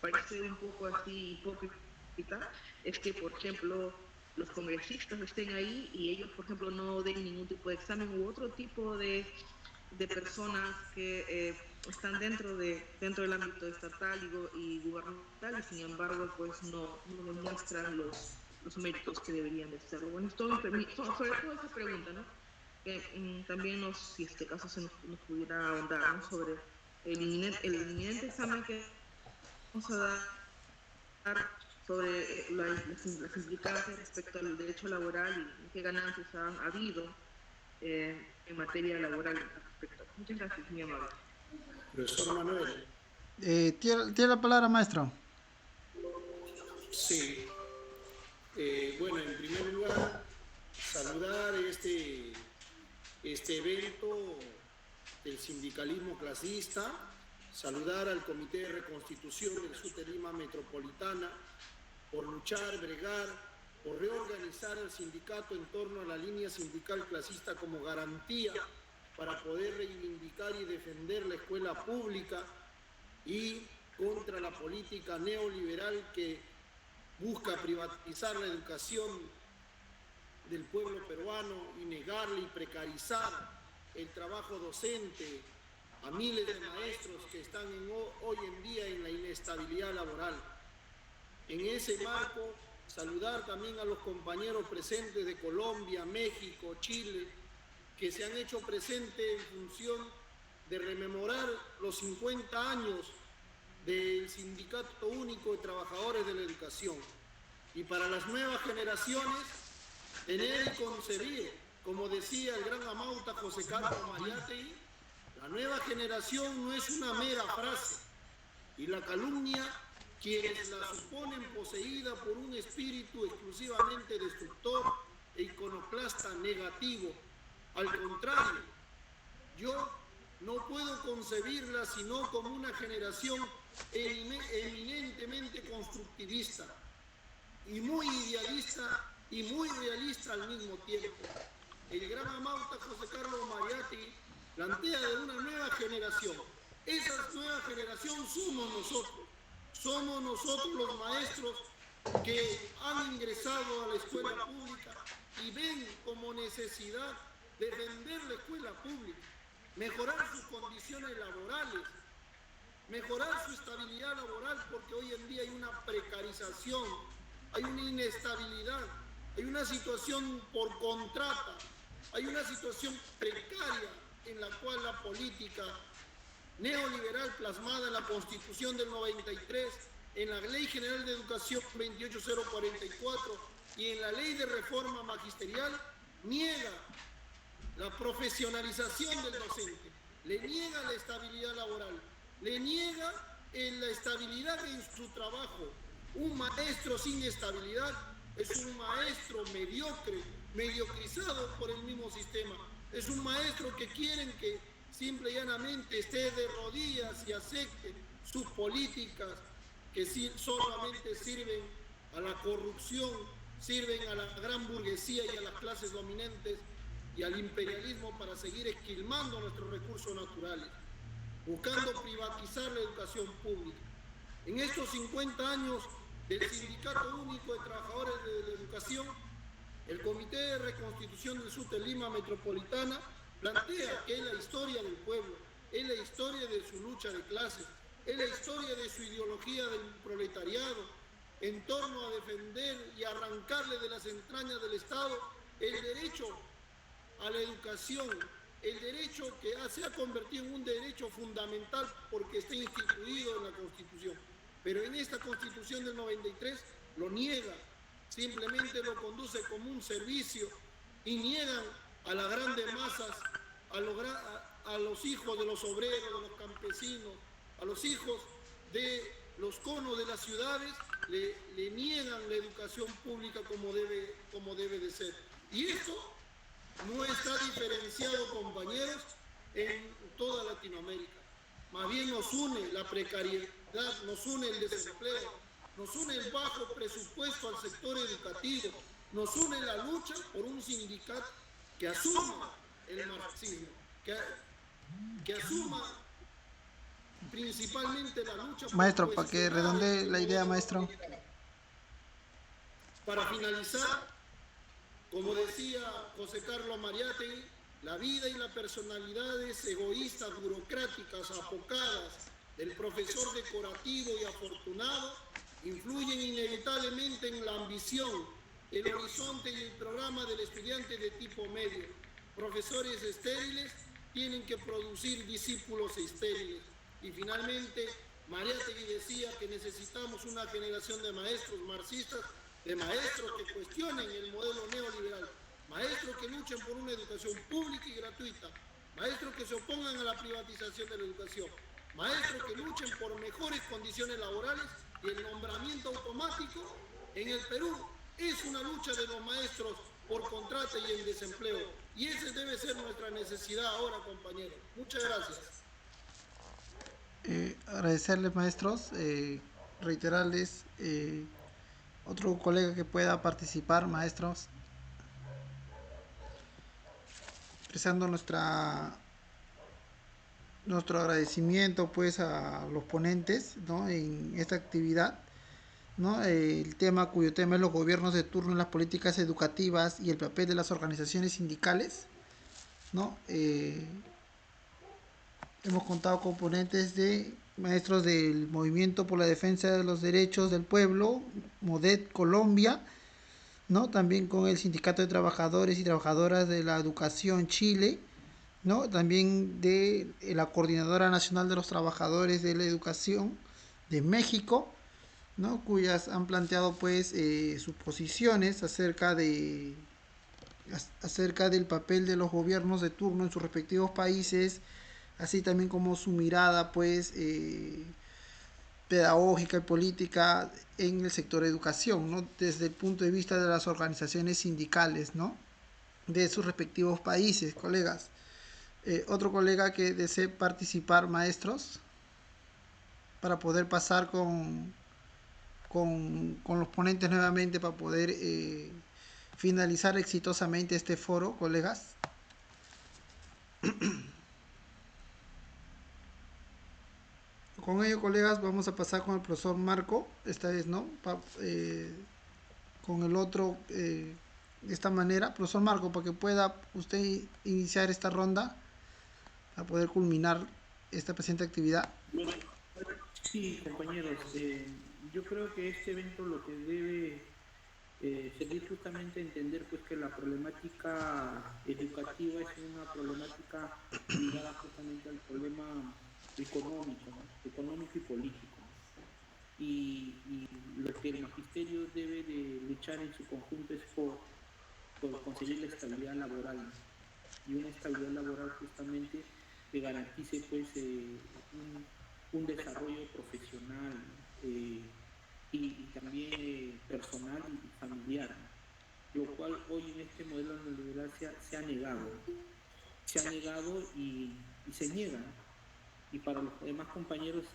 parece un poco así hipócrita es que, por ejemplo, los congresistas estén ahí y ellos, por ejemplo, no den ningún tipo de examen, u otro tipo de personas que están dentro del ámbito estatal y gubernamental, y sin embargo pues no demuestran los méritos que deberían de serlo. Bueno, sobre todo esa pregunta, ¿no? Que también si este caso se nos pudiera ahondar, ¿no? Sobre el inminente examen que vamos a dar sobre las implicancias respecto al derecho laboral y qué ganancias han habido en materia laboral al respecto. Muchas gracias, mi amable. Profesor Manuel. ¿Tiene la palabra, maestro? Sí. Bueno, en primer lugar, saludar este evento del sindicalismo clasista, saludar al Comité de Reconstitución del Sur de Lima Metropolitana por luchar, bregar, por reorganizar el sindicato en torno a la línea sindical clasista como garantía para poder reivindicar y defender la escuela pública y contra la política neoliberal que busca privatizar la educación del pueblo peruano y negarle y precarizar el trabajo docente a miles de maestros que están hoy en día en la inestabilidad laboral. En ese marco, saludar también a los compañeros presentes de Colombia, México, Chile, que se han hecho presentes en función de rememorar los 50 años del Sindicato Único de Trabajadores de la Educación. Y para las nuevas generaciones, tener y concebir, como decía el gran amauta José Carlos Mariátegui, la nueva generación no es una mera frase, y la calumnia quienes la suponen poseída por un espíritu exclusivamente destructor e iconoclasta negativo, Al contrario, yo no puedo concebirla sino como una generación eminentemente constructivista y muy idealista y muy realista al mismo tiempo. El gran amauta José Carlos Mariátegui plantea de una nueva generación. Esa nueva generación somos nosotros los maestros que han ingresado a la escuela pública y ven como necesidad defender la escuela pública, mejorar sus condiciones laborales, mejorar su estabilidad laboral, porque hoy en día hay una precarización, hay una inestabilidad, hay una situación por contrata, hay una situación precaria en la cual la política neoliberal plasmada en la Constitución del 93, en la Ley General de Educación 28044 y en la Ley de Reforma Magisterial niega la profesionalización del docente, le niega la estabilidad laboral, le niega la estabilidad en su trabajo. Un maestro sin estabilidad es un maestro mediocre, mediocrizado por el mismo sistema. Es un maestro que quieren que simple y llanamente esté de rodillas y acepte sus políticas que solamente sirven a la corrupción, sirven a la gran burguesía y a las clases dominantes y al imperialismo para seguir esquilmando nuestros recursos naturales, buscando privatizar la educación pública. En estos 50 años del Sindicato Único de Trabajadores de la Educación, el Comité de Reconstitución del Sur de Lima Metropolitana plantea que es la historia del pueblo, es la historia de su lucha de clases, es la historia de su ideología del proletariado, en torno a defender y arrancarle de las entrañas del Estado el derecho a la educación, el derecho que se ha convertido en un derecho fundamental porque está instituido en la Constitución. Pero en esta Constitución del 93 lo niega, simplemente lo conduce como un servicio y niegan a las grandes masas, a los hijos de los obreros, de los campesinos, a los hijos de los conos de las ciudades, le niegan la educación pública como debe de ser. Y esto no está diferenciado, compañeros, en toda Latinoamérica. Más bien nos une la precariedad, nos une el desempleo, nos une el bajo presupuesto al sector educativo, nos une la lucha por un sindicato que asuma el marxismo, que asuma principalmente la lucha por Maestro, para que redondee la idea, maestro. Para finalizar, como decía José Carlos Mariátegui, la vida y las personalidades egoístas, burocráticas, apocadas del profesor decorativo y afortunado influyen inevitablemente en la ambición, el horizonte y el programa del estudiante de tipo medio. Profesores estériles tienen que producir discípulos estériles. Y finalmente, Mariátegui decía que necesitamos una generación de maestros marxistas, de maestros que cuestionen el modelo neoliberal, maestros que luchen por una educación pública y gratuita, maestros que se opongan a la privatización de la educación, maestros que luchen por mejores condiciones laborales y el nombramiento automático en el Perú es una lucha de los maestros por contrato y en desempleo. Y esa debe ser nuestra necesidad ahora, compañeros. Muchas gracias. Agradecerles, maestros, reiterarles, otro colega que pueda participar, maestros, expresando nuestro agradecimiento pues a los ponentes, ¿no?, en esta actividad, ¿no? Cuyo tema es los gobiernos de turno en las políticas educativas y el papel de las organizaciones sindicales, ¿no? Hemos contado con ponentes de maestros del Movimiento por la Defensa de los Derechos del Pueblo, MODET Colombia, ¿no? También con el Sindicato de Trabajadores y Trabajadoras de la Educación Chile, ¿no? También de la Coordinadora Nacional de los Trabajadores de la Educación de México, ¿no?, cuyas han planteado pues sus posiciones acerca del papel de los gobiernos de turno en sus respectivos países, así también como su mirada pues pedagógica y política en el sector educación, ¿no?, desde el punto de vista de las organizaciones sindicales, ¿no? de sus respectivos países, colegas. Otro colega que desee participar, maestros, para poder pasar con los ponentes nuevamente, para poder finalizar exitosamente este foro, colegas. Con ello, colegas, vamos a pasar con el profesor Marco, esta vez no, con el otro de esta manera. Profesor Marco, para que pueda usted iniciar esta ronda, para poder culminar esta presente actividad. Bueno, sí, compañeros, yo creo que este evento lo que debe servir justamente a entender pues que la problemática educativa es una problemática ligada justamente al problema económico, ¿no? Económico y político. Y lo que el magisterio debe de luchar en su conjunto es por conseguir la estabilidad laboral, ¿no? Y una estabilidad laboral justamente que garantice pues un desarrollo profesional, ¿no? Y también personal y familiar, ¿no? Lo cual hoy en este modelo neoliberal se ha negado, ¿no? Se ha negado y se niega, ¿no? Y para los demás compañeros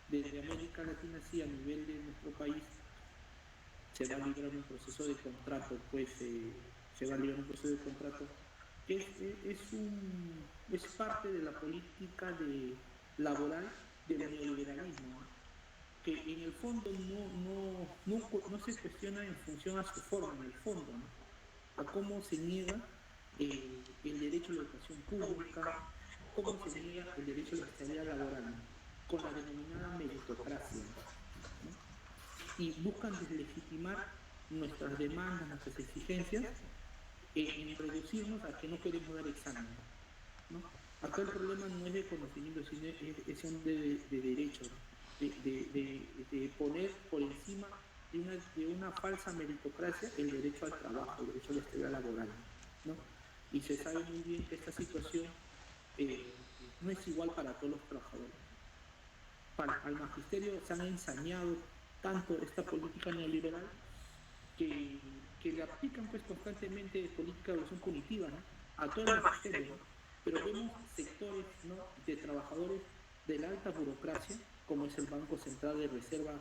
de América Latina, sí, a nivel de nuestro país, se va a librar un proceso de contrato, pues se va a librar un proceso de contrato que es parte de la política laboral del neoliberalismo, ¿no? Que en el fondo no se cuestiona en función a su forma, en el fondo, ¿no? A cómo se niega el derecho a la educación pública, cómo se niega el derecho a la estabilidad laboral, ¿no? Con la denominada meritocracia, ¿no? Y buscan deslegitimar nuestras demandas, nuestras exigencias, en reducirnos a que no queremos dar examen, ¿no? Acá el problema no es de conocimiento, sino es de derechos, de poner por encima de una falsa meritocracia el derecho al trabajo, el derecho a la estabilidad laboral, ¿no? Y se sabe muy bien que esta situación no es igual para todos los trabajadores. Al magisterio se han ensañado tanto esta política neoliberal que le aplican pues constantemente política de evolución punitiva, ¿no? A todo el magisterio, ¿no? Pero vemos sectores, ¿no?, de trabajadores de la alta burocracia, como es el Banco Central de Reserva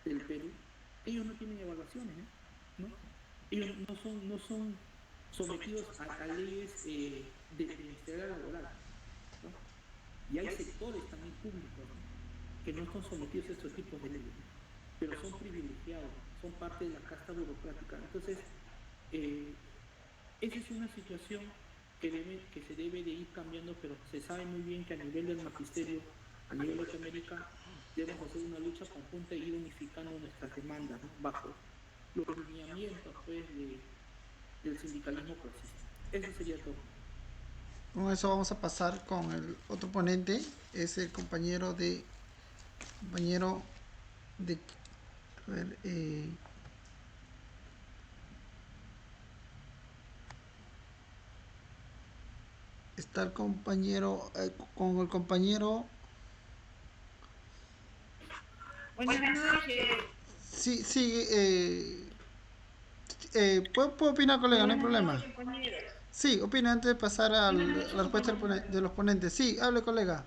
del Perú. Ellos no tienen evaluaciones, ¿no? Ellos no son sometidos a leyes de estabilidad laboral, ¿no? Y hay sectores también públicos, ¿no?, que no están sometidos a estos tipos de leyes, ¿no?, pero son privilegiados, son parte de la casta burocrática. Entonces, esa es una situación que se debe de ir cambiando, pero se sabe muy bien que a nivel del magisterio, a nivel de Latinoamérica, debemos hacer una lucha conjunta e ir unificando nuestras demandas, ¿no?, bajo los lineamientos pues, del sindicalismo clasista. Eso sería todo. Con eso vamos a pasar con el otro ponente, es el compañero de a ver, está el compañero, con el compañero. Buenas noches. Sí, ¿puedo opinar, colega? No hay problema. Sí, opina antes de pasar a la respuesta de los ponentes. Sí, hable, colega.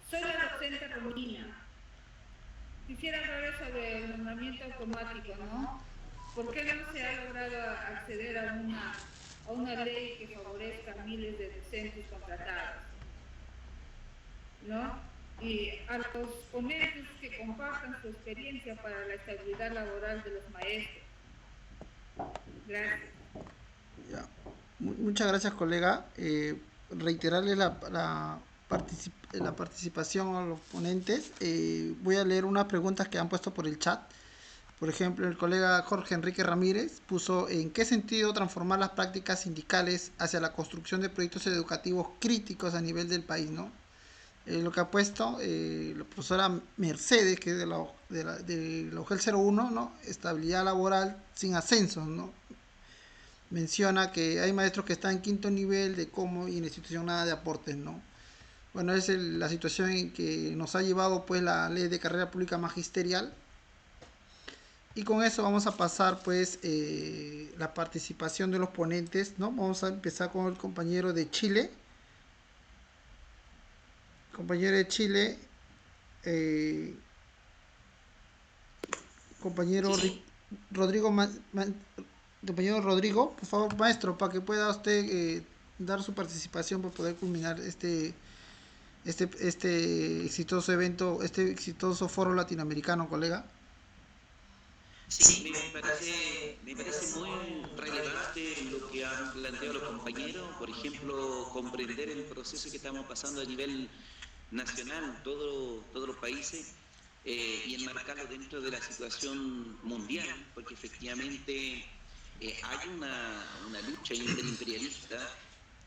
Soy la docente Romina. Quisiera hablar sobre el nombramiento automático, ¿no? ¿Por qué no se ha logrado acceder a una ley que favorezca a miles de docentes contratados, ¿no? Y a los ponentes que compartan su experiencia para la estabilidad laboral de los maestros. Gracias. Ya. Muchas gracias, colega. Reiterarle la participación a los ponentes. Voy a leer unas preguntas que han puesto por el chat. Por ejemplo, el colega Jorge Enrique Ramírez puso: ¿en qué sentido transformar las prácticas sindicales hacia la construcción de proyectos educativos críticos a nivel del país, ¿no? Lo que ha puesto la profesora Mercedes, que es de la UGEL 01, ¿no? Estabilidad laboral sin ascensos, ¿no? Menciona que hay maestros que están en quinto nivel de cómo y en la institución nada de aportes, ¿no? Bueno, es la situación en que nos ha llevado pues la ley de carrera pública magisterial, Y con eso vamos a pasar pues la participación de los ponentes, ¿no? Vamos a empezar con el compañero de Chile. Compañero de Chile, eh, compañero Rodrigo, compañero Rodrigo, por favor, maestro, para que pueda usted dar su participación para poder culminar este exitoso evento, este exitoso foro latinoamericano, colega. Sí, me parece muy relevante lo que han planteado los compañeros, por ejemplo, comprender el proceso que estamos pasando a nivel nacional, todos los países, y enmarcarlo dentro de la situación mundial, porque efectivamente hay una lucha interimperialista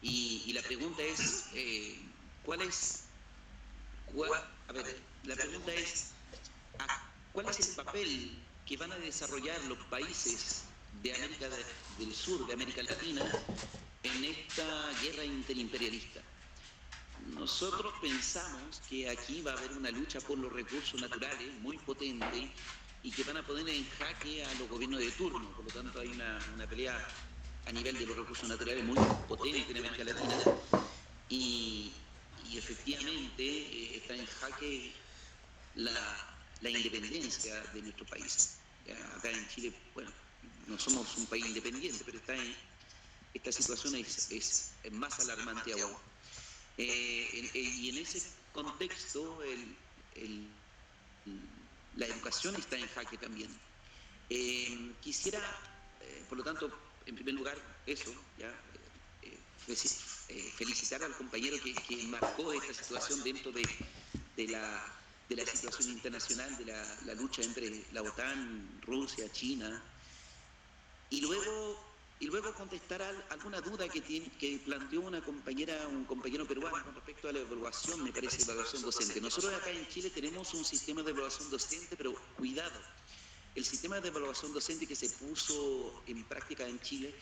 y la pregunta es, ¿cuál es el papel que van a desarrollar los países de América del Sur, de América Latina, en esta guerra interimperialista? Nosotros pensamos que aquí va a haber una lucha por los recursos naturales muy potente y que van a poner en jaque a los gobiernos de turno. Por lo tanto, hay una pelea a nivel de los recursos naturales muy potente en América Latina y efectivamente está en jaque la independencia de nuestro país. Acá en Chile, bueno, no somos un país independiente, pero esta situación es más alarmante aún. Y en ese contexto la educación está en jaque también. Quisiera, por lo tanto, en primer lugar, eso, felicitar al compañero que marcó esta situación dentro de la situación internacional, de la lucha entre la OTAN, Rusia, China, y luego contestar alguna duda que planteó un compañero peruano con respecto a la evaluación, me parece, evaluación docente. Nosotros acá en Chile tenemos un sistema de evaluación docente, pero cuidado, el sistema de evaluación docente que se puso en práctica en Chile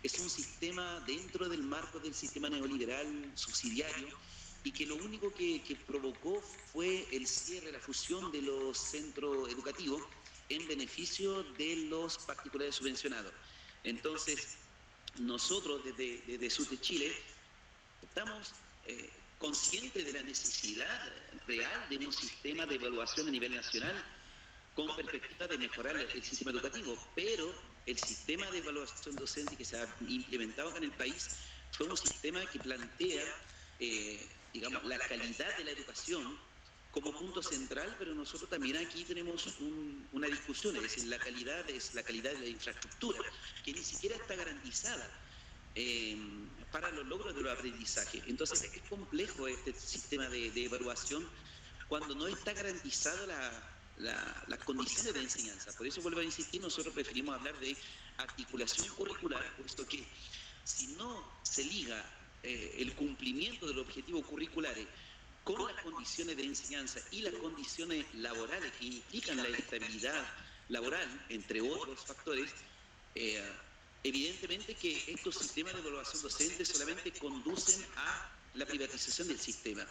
es un sistema dentro del marco del sistema neoliberal subsidiario y que lo único que provocó fue el cierre, la fusión de los centros educativos en beneficio de los particulares subvencionados. Entonces, nosotros desde Sur de Chile estamos conscientes de la necesidad real de un sistema de evaluación a nivel nacional con perspectiva de mejorar el sistema educativo, pero el sistema de evaluación docente que se ha implementado acá en el país fue un sistema que plantea, la calidad de la educación como punto central, pero nosotros también aquí tenemos una discusión, es decir, la calidad de la infraestructura, que ni siquiera está garantizada para los logros de los aprendizajes. Entonces es complejo este sistema de evaluación cuando no está garantizada las condiciones de enseñanza. Por eso vuelvo a insistir, nosotros preferimos hablar de articulación curricular, puesto que si no se liga el cumplimiento de los objetivos curriculares con las condiciones de enseñanza y las condiciones laborales que implican la estabilidad laboral, entre otros factores, evidentemente que estos sistemas de evaluación docente solamente conducen a la privatización del sistema.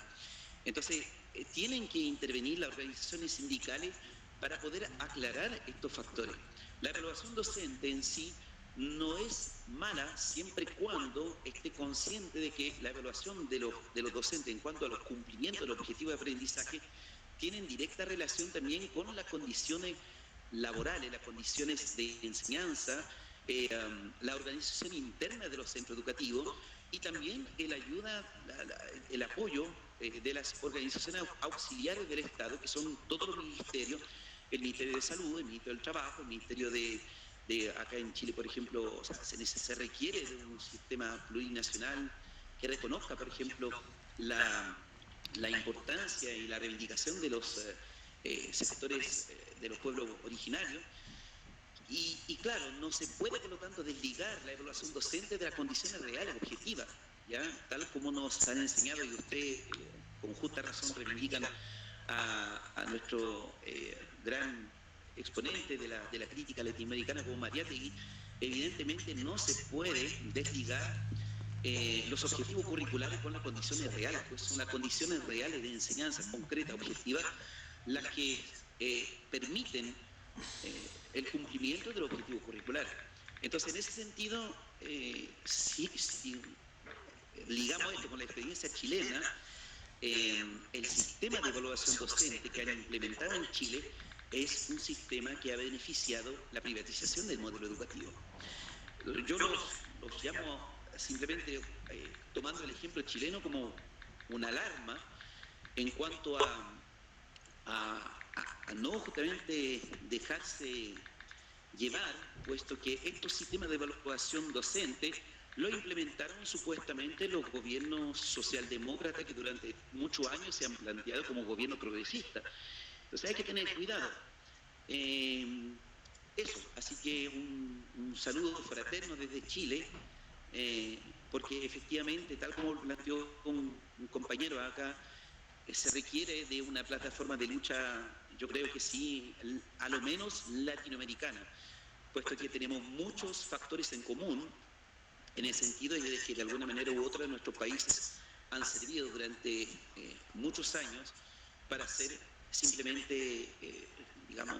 Entonces, tienen que intervenir las organizaciones sindicales para poder aclarar estos factores. La evaluación docente en sí no es mala siempre y cuando esté consciente de que la evaluación de los docentes en cuanto a los cumplimientos de los objetivos de aprendizaje tienen directa relación también con las condiciones laborales, las condiciones de enseñanza, la organización interna de los centros educativos y también el apoyo de las organizaciones auxiliares del Estado, que son todos los ministerios, el Ministerio de Salud, el Ministerio del Trabajo, el Ministerio de acá en Chile, por ejemplo, o sea, se requiere de un sistema plurinacional que reconozca, por ejemplo, la importancia y la reivindicación de los sectores de los pueblos originarios. Y claro, no se puede, por lo tanto, desligar la evaluación docente de las condiciones reales, objetivas, ¿ya? Tal como nos han enseñado, y usted con justa razón reivindican a nuestro gran exponente de la crítica latinoamericana como Mariátegui. Evidentemente no se puede desligar los objetivos curriculares con las condiciones reales, pues son las condiciones reales de enseñanza concreta, objetiva, las que permiten el cumplimiento del objetivo curricular. Entonces, en ese sentido, si ligamos esto con la experiencia chilena, el sistema de evaluación docente que han implementado en Chile es un sistema que ha beneficiado la privatización del modelo educativo. Yo los llamo simplemente, tomando el ejemplo chileno, como una alarma en cuanto a no justamente dejarse llevar, puesto que estos sistemas de evaluación docente lo implementaron supuestamente los gobiernos socialdemócratas que durante muchos años se han planteado como gobierno progresista. Entonces hay que tener cuidado. Eso, así que un saludo fraterno desde Chile, porque efectivamente, tal como planteó un compañero acá, se requiere de una plataforma de lucha, yo creo que sí, a lo menos latinoamericana, puesto que tenemos muchos factores en común, en el sentido de que de alguna manera u otra nuestros países han servido durante muchos años para ser simplemente, digamos,